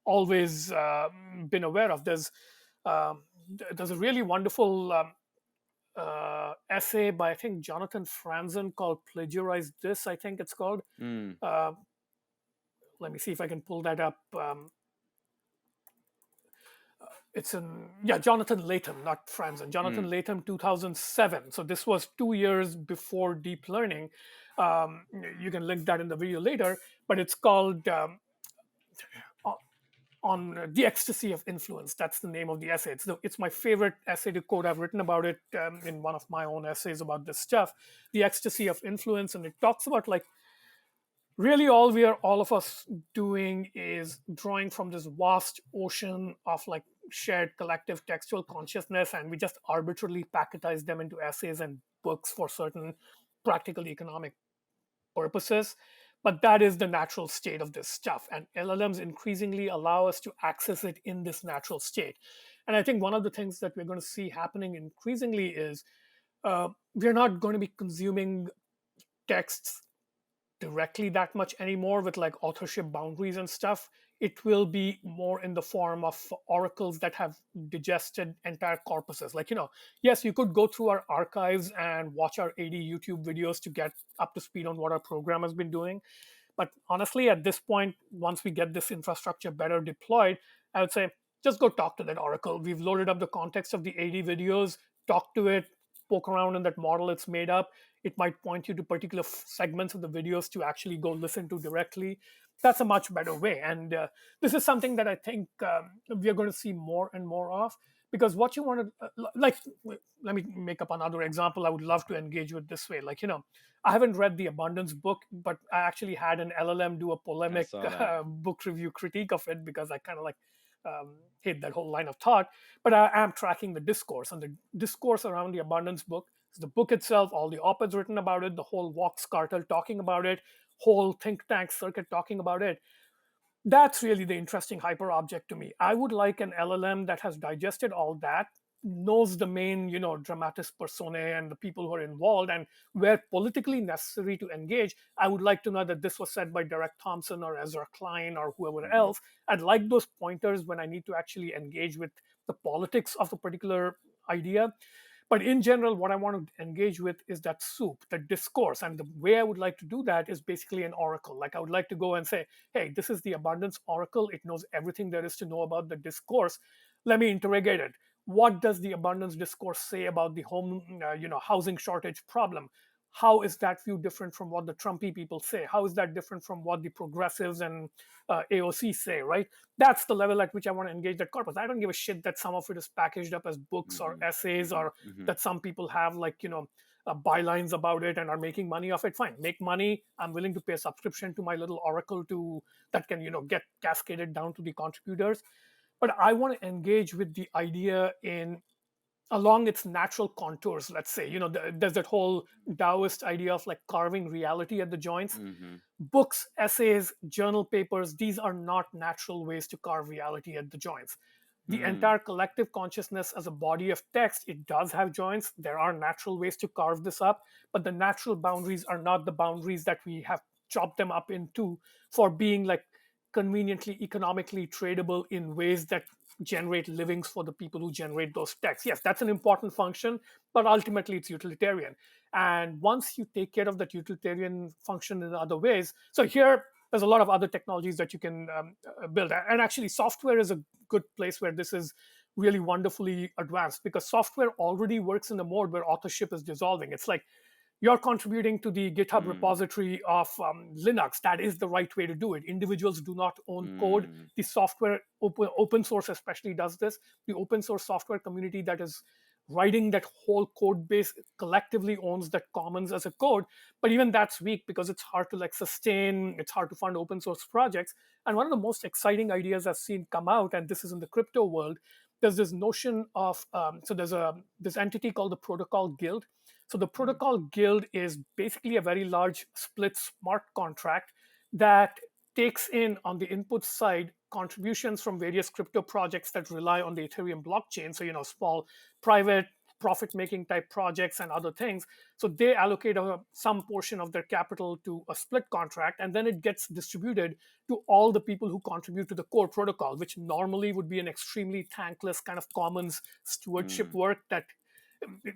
always been aware of. There's a really wonderful essay by, I think, Jonathan Franzen called "Plagiarize This." I think it's called. Mm, Uh, Let me see if I can pull that up. It's in, yeah, Jonathan Latham, not Franzen. mm, Jonathan Latham, 2007. So this was 2 years before deep learning. You can link that in the video later, but it's called on the ecstasy of influence. That's the name of the essay. It's my favorite essay to quote. I've written about it in one of my own essays about this stuff, the ecstasy of influence. And it talks about like really all of us doing is drawing from this vast ocean of like shared collective textual consciousness, and we just arbitrarily packetize them into essays and books for certain practical economic purposes. But that is the natural state of this stuff. And LLMs increasingly allow us to access it in this natural state. And I think one of the things that we're going to see happening increasingly is we're not going to be consuming texts directly that much anymore with like authorship boundaries and stuff. It will be more in the form of oracles that have digested entire corpuses. Like, yes, you could go through our archives and watch our 80 YouTube videos to get up to speed on what our program has been doing. But honestly, at this point, once we get this infrastructure better deployed, I would say just go talk to that oracle. We've loaded up the context of the 80 videos, talk to it, poke around in that model it's made up. It might point you to particular segments of the videos to actually go listen to directly. That's a much better way. And this is something that I think we are going to see more and more of, because what you want to, like, let me make up another example I would love to engage with this way. Like, I haven't read the Abundance book, but I actually had an LLM do a I polemic saw that. book review critique of it because I kind of like hate that whole line of thought. But I am tracking the discourse, and the discourse around the Abundance book is the book itself, all the op-eds written about it, the whole Vox cartel talking about it, whole think tank circuit talking about it. That's really the interesting hyperobject to me. I would like an LLM that has digested all that, knows the main, dramatis personae and the people who are involved, and where politically necessary to engage. I would like to know that this was said by Derek Thompson or Ezra Klein or whoever Hmm. else. I'd like those pointers when I need to actually engage with the politics of a particular idea. But in general, what I want to engage with is that soup, the discourse. And the way I would like to do that is basically an oracle. Like, I would like to go and say, hey, this is the abundance oracle. It knows everything there is to know about the discourse. Let me interrogate it. What does the abundance discourse say about the housing shortage problem? How is that view different from what the Trumpy people say? How is that different from what the progressives and AOC say, right? That's the level at which I want to engage that corpus. I don't give a shit that some of it is packaged up as books or Hmm. essays, Hmm. or Hmm. that some people have like, bylines about it and are making money off it. Fine, make money. I'm willing to pay a subscription to my little oracle to that can, get cascaded down to the contributors. But I want to engage with the idea in along its natural contours. Let's say, there's that whole Taoist idea of like carving reality at the joints. Hmm. Books, essays, journal papers, these are not natural ways to carve reality at the joints. The Hmm. entire collective consciousness as a body of text, it does have joints. There are natural ways to carve this up, but the natural boundaries are not the boundaries that we have chopped them up into for being like conveniently economically tradable in ways that generate livings for the people who generate those texts. Yes, that's an important function, but ultimately it's utilitarian. And once you take care of that utilitarian function in other ways, so here there's a lot of other technologies that you can build. And actually, software is a good place where this is really wonderfully advanced, because software already works in a mode where authorship is dissolving. It's like you're contributing to the GitHub Hmm. repository of Linux. That is the right way to do it. Individuals do not own code. Hmm. The software, open source especially, does this. The open source software community that is writing that whole code base collectively owns that commons as a code. But even that's weak because it's hard to like sustain, it's hard to fund open source projects. And one of the most exciting ideas I've seen come out, and this is in the crypto world, there's this notion of so there's a this entity called the protocol guild. So the Hmm. protocol guild is basically a very large split smart contract that takes in on the input side contributions from various crypto projects that rely on the Ethereum blockchain. So, small private profit making type projects and other things. So they allocate some portion of their capital to a split contract, and then it gets distributed to all the people who contribute to the core protocol, which normally would be an extremely thankless kind of commons stewardship Hmm. work that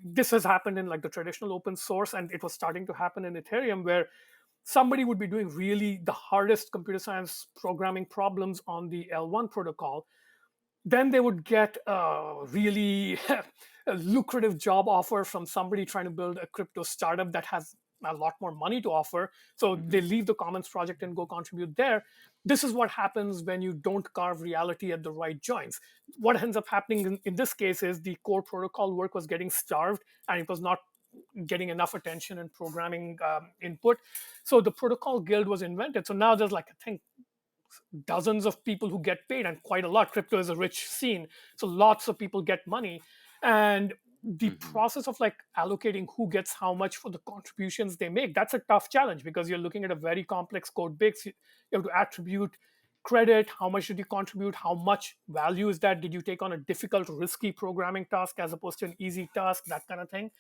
this has happened in like the traditional open source, and it was starting to happen in Ethereum, where somebody would be doing really the hardest computer science programming problems on the L1 protocol. Then they would get a really a lucrative job offer from somebody trying to build a crypto startup that has a lot more money to offer. So they Hmm. leave the Commons project and go contribute there. This is what happens when you don't carve reality at the right joints. What ends up happening in this case is the core protocol work was getting starved, and it was not getting enough attention and programming input. So the protocol guild was invented. So now there's like, I think, dozens of people who get paid, and quite a lot. Crypto is a rich scene, so lots of people get money. And the Hmm. process of like allocating who gets how much for the contributions they make, that's a tough challenge, because you're looking at a very complex code base. You have to attribute credit, how much did you contribute, how much value is that, did you take on a difficult risky programming task as opposed to an easy task, that kind of thing.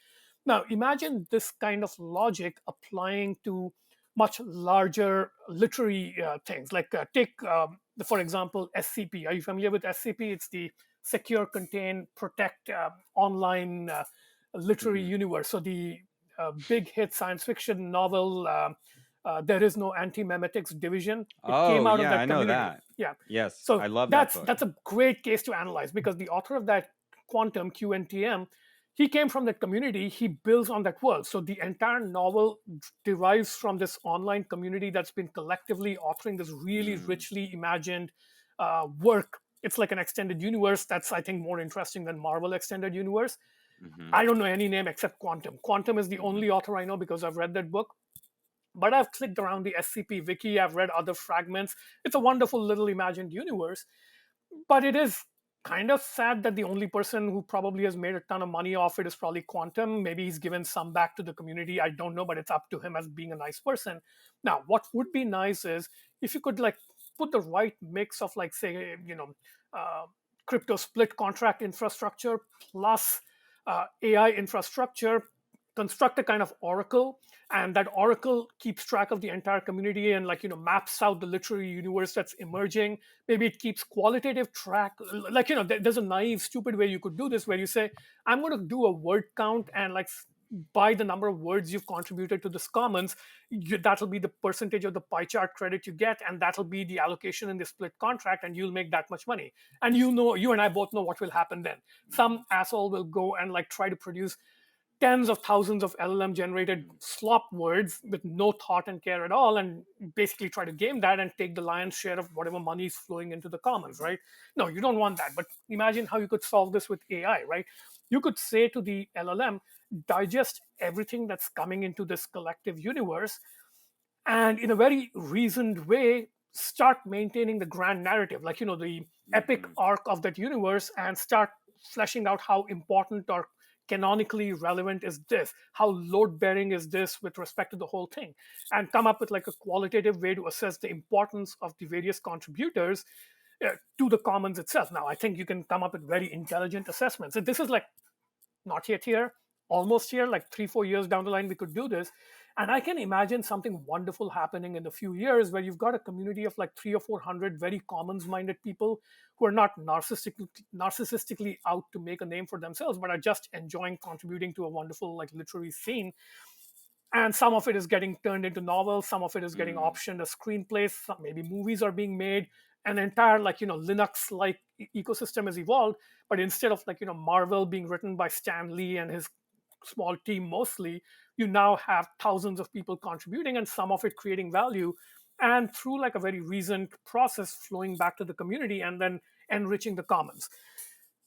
Now imagine this kind of logic applying to much larger literary things, like take for example SCP. Are you familiar with SCP? It's the secure, contain, protect online literary Hmm. universe. So the big hit science fiction novel, There Is No Anti-Memetics Division, it came Oh, out of yeah, that I know community. that. Yeah. Yes, So I love that book. that's a great case to analyze, because the author of that quantum QNTM, he came from that community, he builds on that world. So the entire novel derives from this online community that's been collectively authoring this really Mm. richly imagined work. It's like an extended universe that's, I think, more interesting than Marvel extended universe. Hmm. I don't know any name except Quantum. Quantum is the Hmm. only author I know because I've read that book. But I've clicked around the SCP wiki, I've read other fragments. It's a wonderful little imagined universe, but it is kind of sad that the only person who probably has made a ton of money off it is probably Quantum. Maybe he's given some back to the community. I don't know, but it's up to him as being a nice person. Now, what would be nice is if you could like put the right mix of like say uh, crypto split contract infrastructure plus AI infrastructure, construct a kind of oracle, and that oracle keeps track of the entire community and like maps out the literary universe that's emerging. Maybe it keeps qualitative track, like there's a naive stupid way you could do this, where you say, I'm going to do a word count, and like by the number of words you've contributed to this commons, that'll be the percentage of the pie chart credit you get, and that'll be the allocation in the split contract, and you'll make that much money. And you and I both know what will happen then. Some asshole will go and like try to produce tens of thousands of LLM generated Hmm. slop words with no thought and care at all, and basically try to game that and take the lion's share of whatever money is flowing into the commons, Hmm. right? No, you don't want that. But imagine how you could solve this with AI, right? You could say to the LLM, digest everything that's coming into this collective universe, and in a very reasoned way start maintaining the grand narrative, like the epic Hmm. arc of that universe, and start fleshing out how important or canonically relevant is this, how load bearing is this with respect to the whole thing, and come up with like a qualitative way to assess the importance of the various contributors to the commons itself. Now I think you can come up with very intelligent assessments. And this is like not yet here, almost here, like 3 4 years down the line we could do this. And I can imagine something wonderful happening in a few years, where you've got a community of like 3 or 400 very commons minded people who are not narcissistically out to make a name for themselves, but are just enjoying contributing to a wonderful like literary scene. And some of it is getting turned into novels, some of it is getting Mm. optioned as screenplays, maybe movies are being made. An entire like Linux like ecosystem has evolved, but instead of like Marvel being written by Stan Lee and his small team mostly, you now have thousands of people contributing, and some of it creating value, and through like a very reasoned process flowing back to the community and then enriching the commons.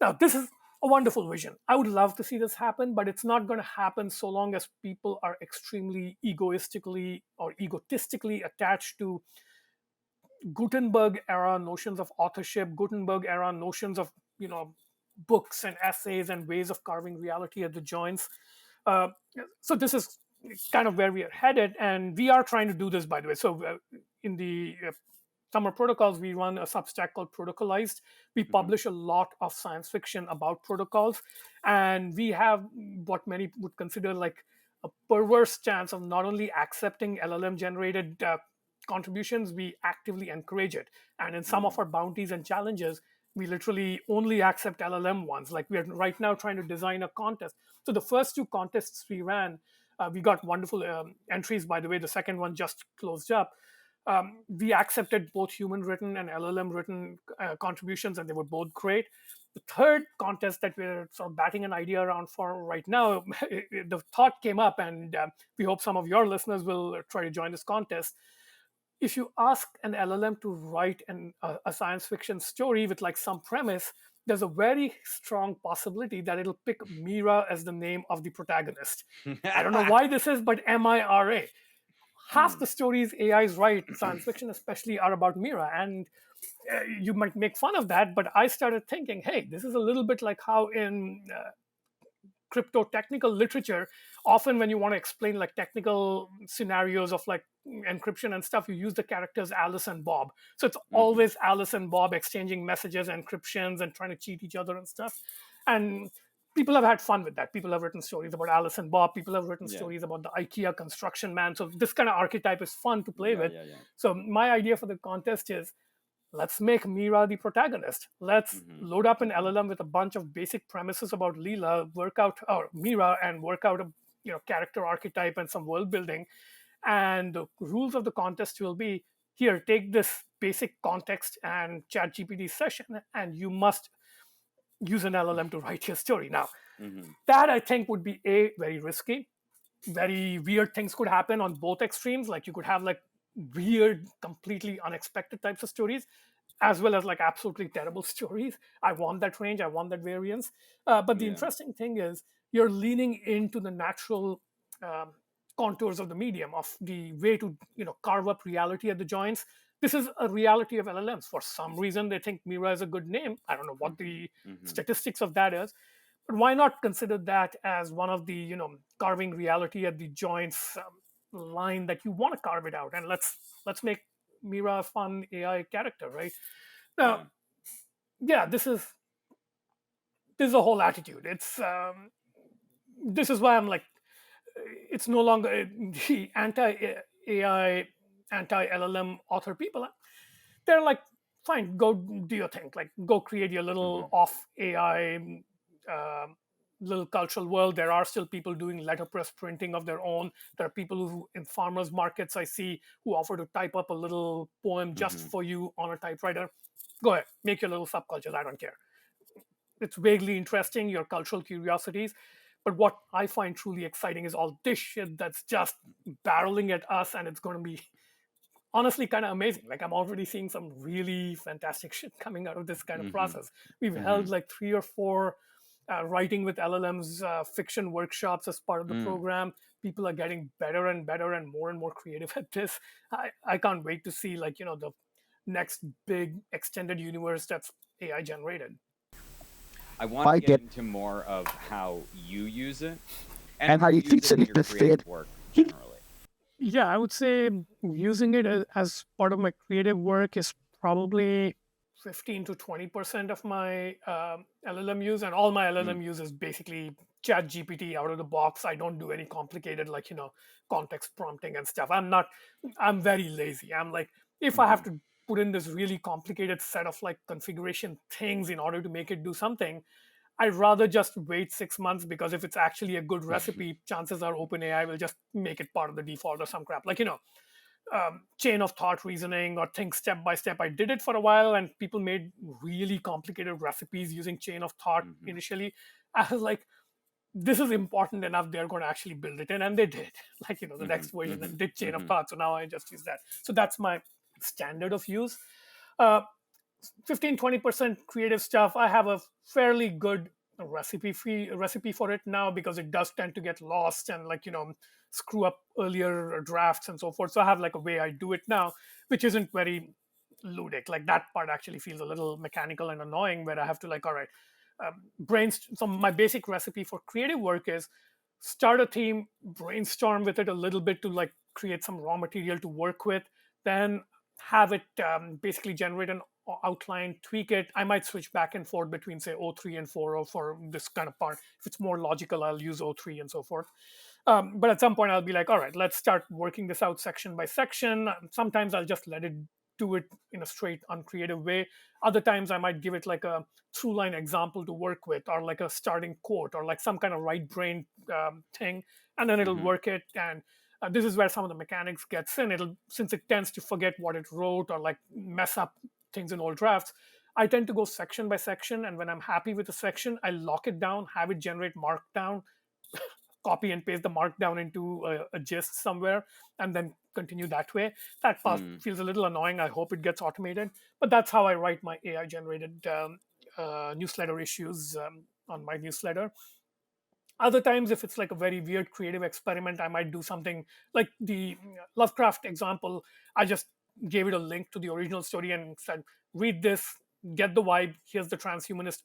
Now, this is a wonderful vision. I would love to see this happen, but it's not going to happen so long as people are extremely egoistically or egotistically attached to Gutenberg era notions of authorship, Gutenberg era notions of books and essays and ways of carving reality at the joints. Uh, so this is kind of where we are headed, and we are trying to do this, by the way. So in the Summer Protocols, we run a Substack called Protocolized. We Mhm. publish a lot of science fiction about protocols, and we have what many would consider like a perverse chance of not only accepting LLM generated contributions, we actively encourage it. And in some of Mm. our bounties and challenges, we literally only accept LLM ones. Like we are right now trying to design a contest. So the first two contests we ran, we got wonderful entries. By the way, the second one just closed up. We accepted both human written and LLM written contributions, and they were both great. The third contest that we're sort of batting an idea around for right now, the thought came up, and we hope some of your listeners will try to join this contest. If you ask an LLM to write a science fiction story with like some premise, there's a very strong possibility that it'll pick Mira as the name of the protagonist. I don't know why this is, but Mira. half Mm. the stories AIs write, science fiction especially, are about Mira. And you might make fun of that, but I started thinking, hey, this is a little bit like how in crypto technical literature, often when you want to explain like technical scenarios of like encryption and stuff, you use the characters Alice and Bob. So it's Mhm. always Alice and Bob exchanging messages, encryptions, and trying to cheat each other and stuff. And people have had fun with that. People have written stories about Alice and Bob. People have written Yeah. stories about the IKEA construction man. So this kind of archetype is fun to play Yeah, with. yeah, yeah. So my idea for the contest is, let's make Mira the protagonist. Let's Mhm. load up an Mhm. LLM with a bunch of basic premises about Leela, work out or Mira, and work out a character archetype and some world building. And the rules of the contest will be, here, take this basic context and ChatGPT session, and you must use an LLM to write your story. Now, Mhm. that I think would be a very risky. Very weird things could happen on both extremes. Like you could have like weird, completely unexpected types of stories, as well as like absolutely terrible stories. I want that range. I want that variance. But the Yeah. interesting thing is you're leaning into the natural um, contours of the medium, of the way to carve up reality at the joints. This is a reality of LLMs. For some reason, they think Mira is a good name. I don't know what Mhm. the Mhm. statistics of that is, but why not consider that as one of the carving reality at the joints line that you want to carve it out, and let's make Mira a fun AI character, right? Now, Yeah. yeah, this is a whole attitude. It's this is why I'm like, it's no longer the anti AI, anti LLM author people. They're like, fine, go do your thing. Like, go create your little Mhm. off AI little cultural world. There are still people doing letterpress printing of their own. There are people who, in farmers markets, I see, who offer to type up a little poem just Mhm. for you on a typewriter. Go ahead, make your little subcultures. I don't care. It's vaguely interesting, your cultural curiosities. But what I find truly exciting is all this shit that's just barreling at us, and it's going to be honestly kind of amazing. Like, I'm already seeing some really fantastic shit coming out of this kind of Mhm. process. We've held Mhm. like 3 or 4 writing with LLMs fiction workshops as part of the Mm. program. People are getting better and better and more creative at this. I can't wait to see like the next big extended universe that's AI generated. I want to I get get into more of how you use it and and how how you you use think it in your the creative state. work generally. Yeah, I would say using it as part of my creative work is probably 15 to 20% of my LLM use, and all my Mm. LLM use is basically Chat GPT out of the box. I don't do any complicated like context prompting and stuff. I'm very lazy. I'm like, if I have Mhm. to put in this really complicated set of like configuration things in order to make it do something, I'd rather just wait 6 months, because if it's actually a good recipe, chances are OpenAI will just make it part of the default or some crap. Like, chain of thought reasoning or think step by step. I did it for a while and people made really complicated recipes using chain of thought Mhm. initially. I was like, this is important enough. They're going to actually build it in. And they did. Like, the next Mhm. version Mhm. did chain of Mhm. thought. So now I just use that. So that's my standard of use. Uh, 15-20% creative stuff. I have a fairly good recipe for it now, because it does tend to get lost and like screw up earlier drafts and so forth. So I have like a way I do it now, which isn't very ludic. Like, that part actually feels a little mechanical and annoying, where I have to like, all right, brainstorm. So my basic recipe for creative work is start a theme, brainstorm with it a little bit to like create some raw material to work with, then have it basically generate an outline, tweak it. I might switch back and forth between say O3 and 4.0 for this kind of part. If it's more logical, I'll use O3 and so forth. But at some point, I'll be like, all right, let's start working this out section by section. Sometimes I'll just let it do it in a straight, uncreative way. Other times, I might give it like a through line example to work with, or like a starting quote, or like some kind of right brain thing, and then it'll Mhm. work it. And this is where some of the mechanics gets in. It'll, since it tends to forget what it wrote or like mess up things in old drafts, I tend to go section by section. And when I'm happy with a section, I lock it down, have it generate markdown, copy and paste the markdown into a gist somewhere, and then continue that way. That part Mm. feels a little annoying. I hope it gets automated, but that's how I write my AI generated newsletter issues on my newsletter. Other times, if it's like a very weird creative experiment, I might do something like the Lovecraft example. I just gave it a link to the original story and said, read this, get the vibe. Here's the transhumanist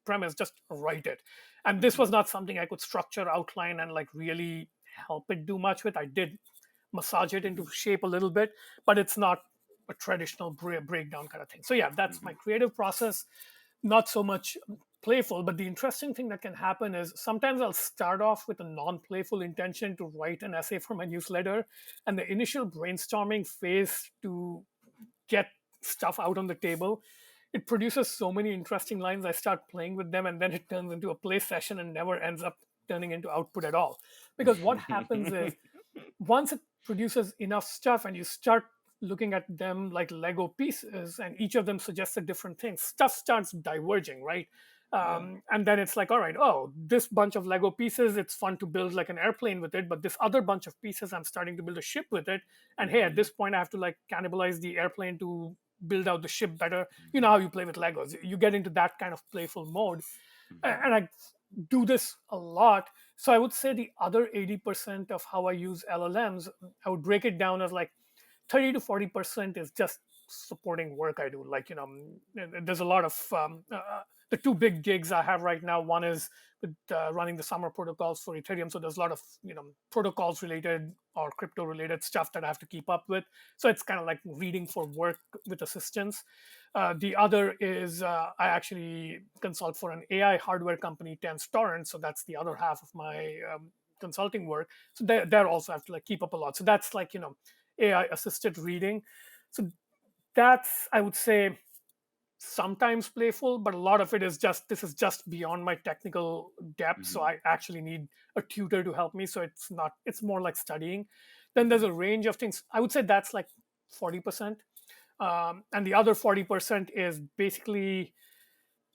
premise, just write it. And this Hmm. was not something I could structure, outline, and like really help it do much with. I did massage it into Hmm. shape a little bit, but it's not a traditional breakdown kind of thing. So yeah, that's my Hmm. creative process. Not so much playful, but the interesting thing that can happen is sometimes I'll start off with a non-playful intention to write an essay for my newsletter, and the initial brainstorming phase to get stuff out on the table, it produces so many interesting lines. I start playing with them, and then it turns into a play session and never ends up turning into output at all. Because what happens is once it produces enough stuff and you start looking at them like Lego pieces and each of them suggests a different thing, stuff starts diverging, right? Yeah. And then it's like, all right, oh, this bunch of Lego pieces, it's fun to build like an airplane with it, but this other bunch of pieces, I'm starting to build a ship with it. And hey, at Hmm. this point, I have to like cannibalize the airplane to build out the ship better. You know Hmm. how you play with Legos. You get into that kind of playful mode. Hmm. And I do this a lot. So I would say the other 80% of how I use LLMs, I would break it down as like 30 to 40% is just supporting work I do. Like, there's a lot of the two big gigs I have right now. One is with running the summer protocols for Ethereum. So there's a lot of, protocols related or crypto related stuff that I have to keep up with. So it's kind of like reading for work with assistance. The other is I actually consult for an AI hardware company, Tense Torrent. So that's the other half of my consulting work. So there also have to like keep up a lot. So that's like, AI assisted reading. So that's, I would say, sometimes playful, but a lot of it is just, this is just beyond my technical depth. So Hmm. I actually need a tutor to help me. So it's not, it's more like studying. Then there's Hmm. a range of things. I would say that's like 40%. And the other 40% is basically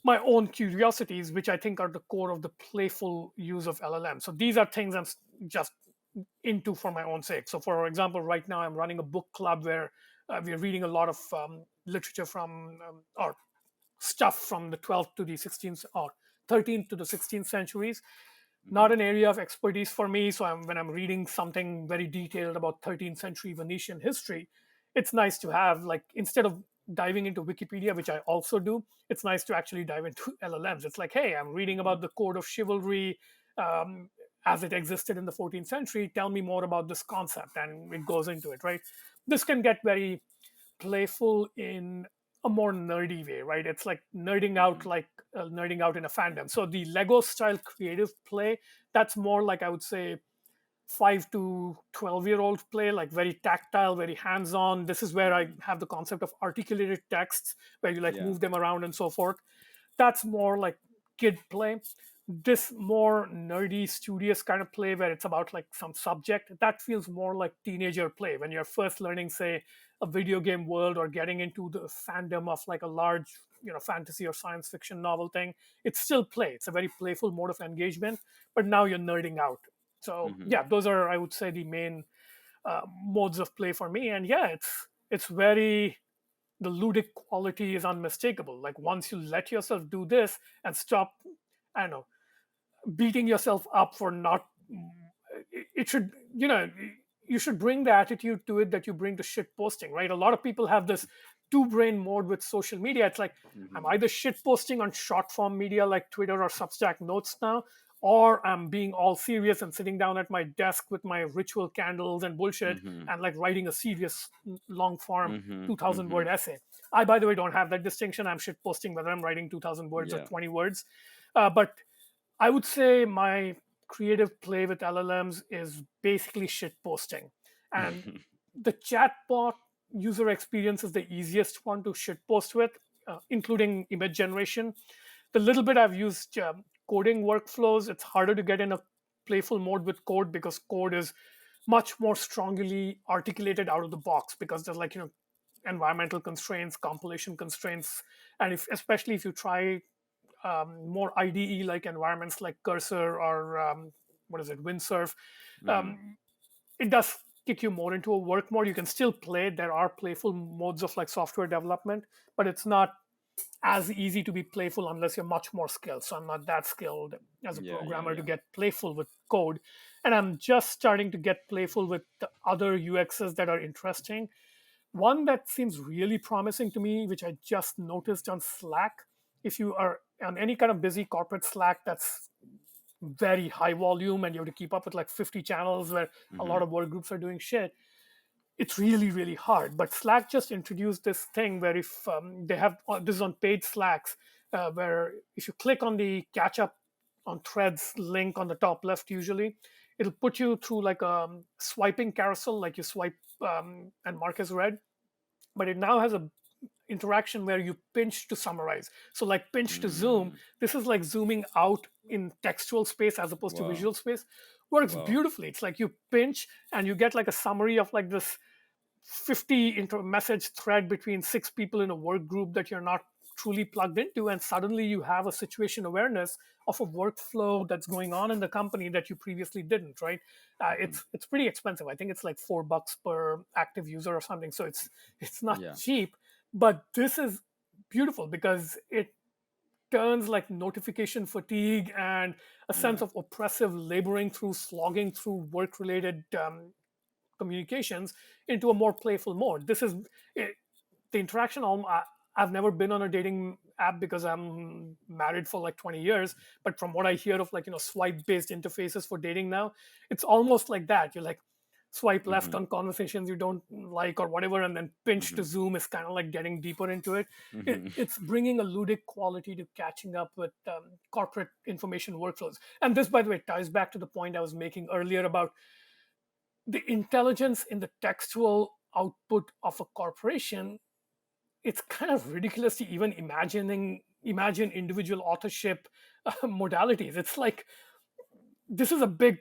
my own curiosities, which I think are the core of the playful use of LLM. So these are things I'm just into for my own sake. So, for example, right now I'm running a book club where we're reading a lot of literature from or stuff from the 12th to the 16th or 13th to the 16th centuries. Not Hmm. an area of expertise for me. So when I'm reading something very detailed about 13th century Venetian history, it's nice to have, like, instead of diving into Wikipedia, which I also do, it's nice to actually dive into LLMs. It's like, hey, I'm reading Hmm. about the code of chivalry um, as it existed in the 14th century. Tell me more about this concept, and it goes into it, right? This can get very playful in a more nerdy way, right? It's Hmm. like nerding out in a fandom. So the Lego style creative play, that's more like, I would say, 5 to 12-year-old play, like very tactile, very hands-on. This is where I Hmm. have the concept of articulated texts where you like Yeah. move them around and so forth. That's more like kid play. This more nerdy, studious kind of play where it's about like some subject, that feels more like teenager play when you're first learning, say, a video game world or getting into the fandom of like a large, fantasy or science fiction novel thing. It's still play. It's a very playful mode of engagement, but now you're nerding out. So Hmm. yeah, those are, I would say, the main modes of play for me. And yeah, it's very, the ludic quality is unmistakable. Like once you let yourself do this and stop, I don't know, beating yourself up for not, it should, you should bring the attitude to it that you bring to shit posting, right? A lot of people have this two brain mode with social media. It's like, I'm Hmm. either shit posting on short form media like Twitter or Substack notes now, or I'm being all serious and sitting down at my desk with my ritual candles and bullshit Hmm. and like writing a serious long form Hmm. 2000 Hmm. word essay. I, by the way, don't have that distinction. I'm shit posting whether I'm writing 2000 words or Yeah. 20 words. But I would say my creative play with LLMs is basically shit posting. And the chatbot user experience is the easiest one to shit post with, including image generation. The little bit I've used coding workflows, it's harder to get in a playful mode with code because code is much more strongly articulated out of the box because there's like, environmental constraints, compilation constraints, and if, especially if you try more IDE like environments like Cursor or what is it, Windsurf, Hmm. um, it does kick you more into a work mode. You can still play. There are playful modes of like software development, but it's not. as easy to be playful unless you're much more skilled. So I'm not that skilled as a Yeah, yeah, programmer to yeah. get playful with code. And I'm just starting to get playful with the other UXs that are interesting. One that seems really promising to me, which I just noticed on Slack, if you are on any kind of busy corporate Slack that's very high volume and you have to keep up with like 50 channels where a lot Hmm. of work groups are doing shit, it's really really hard. But Slack just introduced this thing where if they have this is on paid Slacks, where if you click on the catch up on threads link on the top left, usually it'll put you through like a swiping carousel, like you swipe and mark as read, but it now has a interaction where you pinch to summarize. So like pinch to zoom, Mm. this is like zooming out in textual space as opposed to Whoa. visual space. Works Whoa. beautifully. It's like you pinch and you get like a summary of like this 50 inter message thread between six people in a work group that you're not truly plugged into, and suddenly you have a situation awareness of a workflow that's going on in the company that you previously didn't, right? Hmm. It's pretty expensive. I think it's like $4 per active user or something, so it's not Yeah. cheap. But this is beautiful because it turns like notification fatigue and a sense Yeah. of oppressive laboring through slogging through work related communications into a more playful mode. This is it, the interaction. I've never been on a dating app because I'm married for like 20 years. But from what I hear of like swipe based interfaces for dating now, it's almost like that. You like swipe left Hmm. on conversations you don't like or whatever, and then pinch to Hmm. zoom is kind of like getting deeper into it. Hmm. It's bringing a ludic quality to catching up with corporate information workflows. And this, by the way, ties back to the point I was making earlier about the intelligence in the textual output of a corporation. It's kind of ridiculous to even imagine individual authorship modalities. It's like this is a big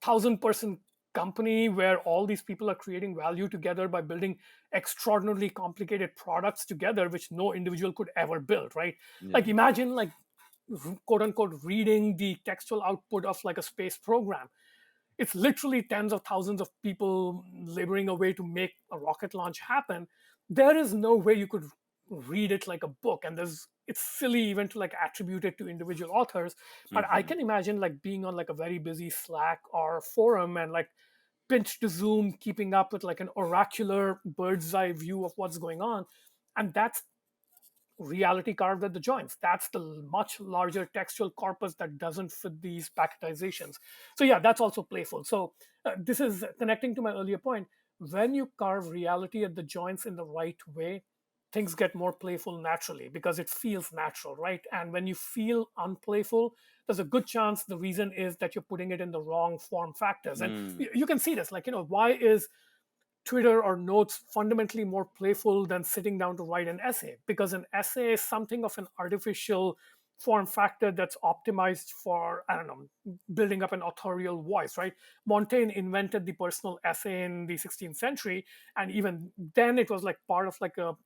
1,000 person company where all these people are creating value together by building extraordinarily complicated products together which no individual could ever build, right? Like Yeah. imagine like quote unquote reading the textual output of like a space program. It's literally tens of thousands of people laboring away to make a rocket launch happen. There is no way you could read it like a book, and there's it's silly even to like attribute it to individual authors. But I Hmm. can imagine like being on like a very busy Slack or forum and like pinch to zoom, keeping up with like an oracular bird's eye view of what's going on. And that's reality carved at the joints. That's the much larger textual corpus that doesn't fit these packetizations. So yeah, that's also playful. So this is connecting to my earlier point. When you carve reality at the joints in the right way, things get more playful naturally because it feels natural, right? And when you feel unplayful, there's a good chance the reason is that you're putting it in the wrong form factors. And Mm. you can see this, like, why is Twitter or notes fundamentally more playful than sitting down to write an essay? Because an essay is something of an artificial form factor that's optimized for, I don't know, building up an authorial voice, right? Montaigne invented the personal essay in the 16th century, and even then it was like part of like a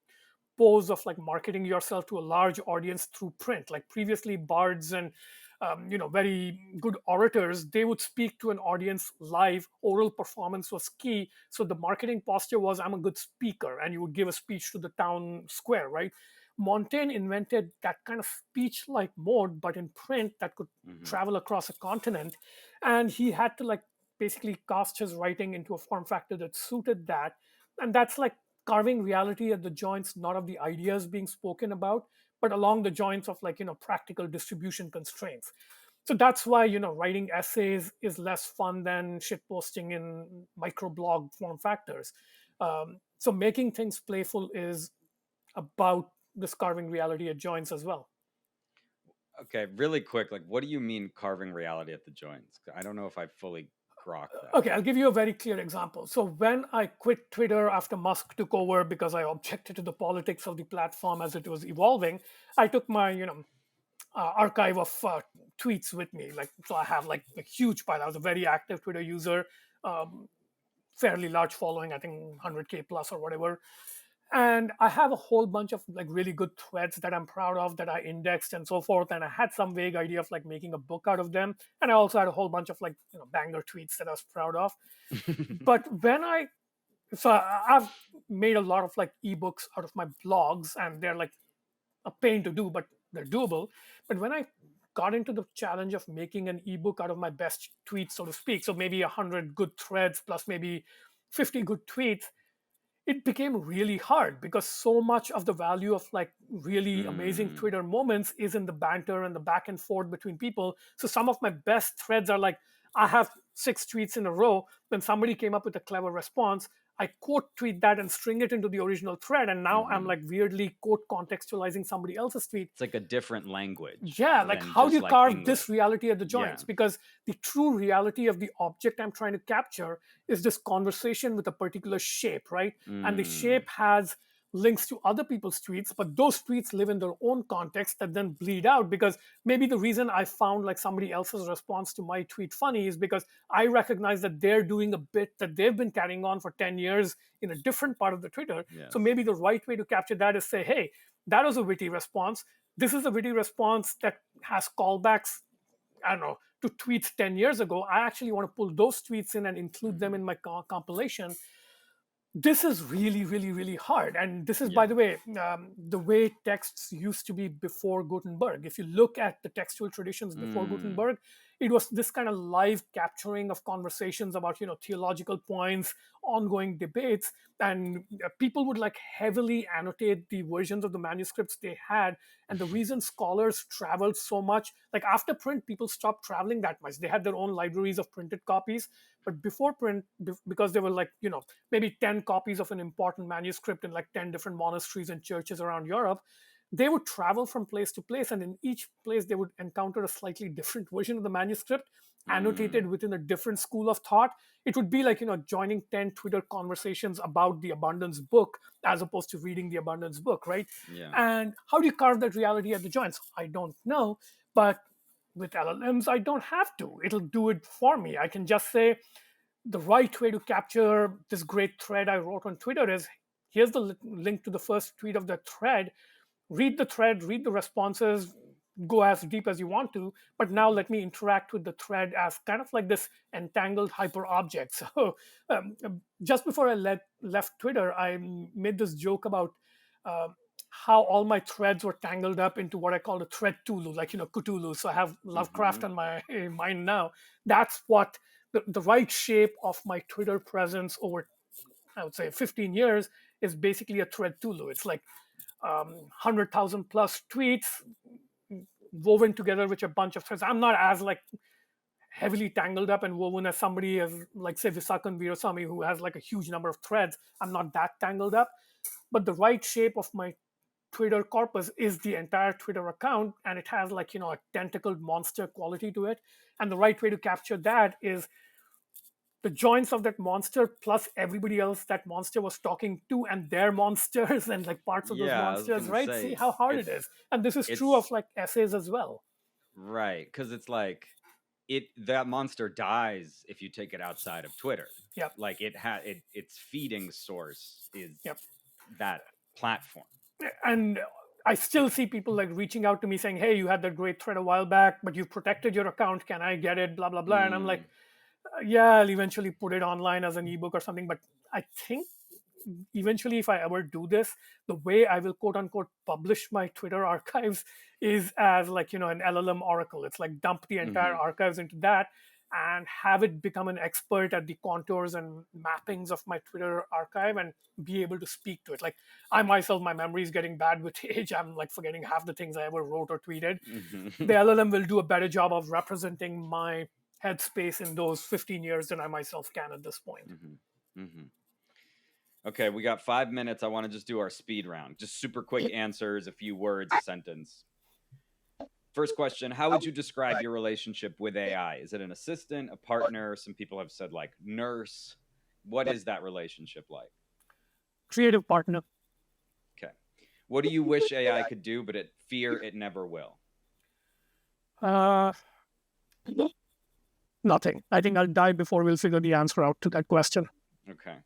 pose of like marketing yourself to a large audience through print. Like previously bards and very good orators, they would speak to an audience live. Oral performance was key, so the marketing posture was I'm a good speaker, and you would give a speech to the town square, right? Montaigne invented that kind of speech like mode but in print that could Hmm. travel across a continent, and he had to like basically cast his writing into a form factor that suited that. And that's like carving reality at the joints, not of the ideas being spoken about, but along the joints of like practical distribution constraints. So that's why writing essays is less fun than shitposting in microblog form factors. So making things playful is about this carving reality at joints as well. Okay, really quick. Like, what do you mean carving reality at the joints? I don't know if I fully grok that. Okay, I'll give you a very clear example. So when I quit Twitter after Musk took over because I objected to the politics of the platform as it was evolving, I took my archive of tweets with me. Like, so I have like a huge pile. I was a very active Twitter user, um, fairly large following, I think 100K plus or whatever. And I have a whole bunch of like really good threads that I'm proud of that I indexed and so forth. And I had some vague idea of like making a book out of them. And I also had a whole bunch of like banger tweets that I was proud of. But when I so I've made a lot of like ebooks out of my blogs, and they're like a pain to do, but they're doable. But when I got into the challenge of making an ebook out of my best tweets, so to speak, so maybe 100 good threads plus maybe 50 good tweets, it became really hard because so much of the value of like really amazing Mm, Twitter moments is in the banter and the back and forth between people. So some of my best threads are like, I have 6 tweets in a row. When somebody came up with a clever response, I quote tweet that and string it into the original thread. And now I'm hmm. like weirdly quote contextualizing somebody else's tweet. It's like a different language Yeah, like than how do just you like carve this English. reality at the Yeah. joints? Because the true reality of the object I'm trying to capture is this conversation with a particular shape, right? And the Mm, shape has links to other people's tweets, but those tweets live in their own context that then bleed out. Because maybe the reason I found like somebody else's response to my tweet funny is because I recognize that they're doing a bit that they've been carrying on for 10 years in a different part of the Twitter. So yes. maybe the right way to capture that is say, hey, that was a witty response. This is a witty response that has callbacks, I don't know, to tweets 10 years ago. I actually want to pull those tweets in and include them Hmm. in my compilation. This is really, really, really hard. And this is, by Yeah. the way, the way texts used to be before Gutenberg. If you look at the textual traditions before Mm, Gutenberg, it was this kind of live capturing of conversations about, theological points, ongoing debates, and people would like heavily annotate the versions of the manuscripts they had. And the reason scholars traveled so much, like after print, people stopped traveling that much. They had their own libraries of printed copies, but before print, because they were like, maybe 10 copies of an important manuscript in like 10 different monasteries and churches around Europe, they would travel from place to place. And in each place, they would encounter a slightly different version of the manuscript, annotated mm, within a different school of thought. It would be like, joining 10 Twitter conversations about the abundance book as opposed to reading the abundance book, right? yeah. And how do you carve that reality at the joints? I don't know. But with LLMs, I don't have to. It'll do it for me. I can just say, the right way to capture this great thread I wrote on Twitter is, here's the link to the first tweet of the thread, read the responses, go as deep as you want to, but now Hmm. let me interact with the thread as kind of like this entangled hyper object. So just before I left Twitter, I made this joke about um, how all my threads were tangled up into what I call the thread Tulu, like, Cthulhu. So I have Lovecraft Hmm. on my mind now. That's what the right shape of my Twitter presence over, I would say, 15 years is basically a thread Tulu. It's like 100,000 plus tweets woven together with a bunch of threads. I'm not as like heavily tangled up and woven as somebody as like say Visakan Veerasamy, who has like a huge number of threads. I'm not that tangled up, but the right shape of my Twitter corpus is the entire Twitter account, and it has like a tentacled monster quality to it. And the right way to capture that is the joints of that monster plus everybody else that monster was talking to and their monsters and like parts of those Yeah, I was monsters, gonna right? See say how hard it it's is. And this is true of it's like essays as well. right because it's like that monster dies if you take it outside of Twitter. Yep. Like its feeding source is Yep. that platform. And I still see people like reaching out to me saying, hey, you had that great thread a while back, but you've protected your account. Can I get it? Blah, blah, blah. And I'm like, Mm, yeah, I'll eventually put it online as an ebook or something. But I think eventually, if I ever do this, the way I will quote unquote publish my Twitter archives is as like, an LLM oracle. It's like dump the entire hmm. archives into that and have it become an expert at the contours and mappings of my Twitter archive and be able to speak to it. Like I myself, my memory is getting bad with age. I'm like forgetting half the things I ever wrote or tweeted. The Hmm. LLM will do a better job of representing my headspace in those 15 years than I myself can at this point. Hmm. Hmm. Okay, we got 5 minutes. I want to just do our speed round. Just super quick answers, a few words, a sentence. First question: how would you describe your relationship with AI? Is it an assistant, a partner? Some people have said like nurse. What is that relationship like? Creative partner. Okay. What do you wish AI could do, but it fear it never will? Uh, Nothing. I think I'll die before we'll figure the answer out to that question. Okay.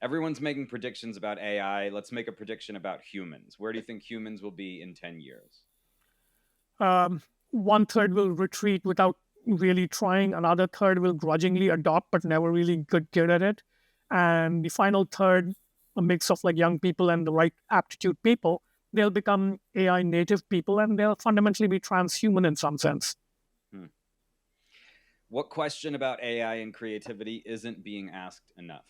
Everyone's making predictions about AI. Let's make a prediction about humans. Where do you think humans will be in 10 years? One third will retreat without really trying. Another third will grudgingly adopt, but never really get good at it. And the final third, a mix of like young people and the right aptitude people, they'll become AI native people, and they'll fundamentally be transhuman in some sense. Hmm. What question about AI and creativity isn't being asked enough?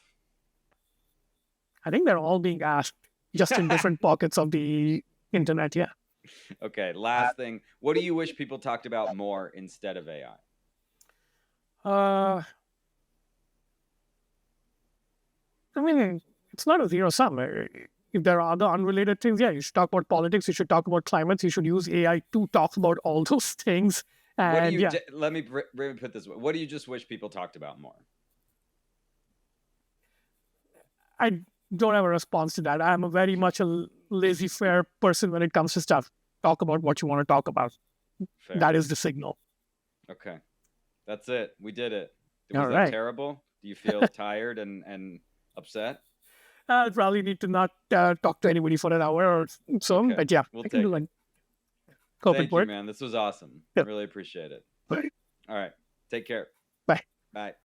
I think they're all being asked, just in different pockets of the internet. Yeah. Okay, last thing. What do you wish people talked about more instead of AI? I mean, it's not a zero sum. If there are other unrelated things, yeah, you should talk about politics. You should talk about climates. You should use AI to talk about all those things. What do And you yeah, let me put this way? What do you just wish people talked about more? I don't have a response to that. I'm a very much a laissez-faire person when it comes to stuff. Talk about what you want to talk about. Fair. That is the signal. Okay. That's it. We did it. All Was that right. terrible? Do you feel tired and upset? I'll probably need to not talk to anybody for an hour or so. Okay. But yeah, We'll I can take do it. an open Thank you, word. man. This was awesome. Yeah. Really appreciate it. Bye. All right. Take care. Bye. Bye.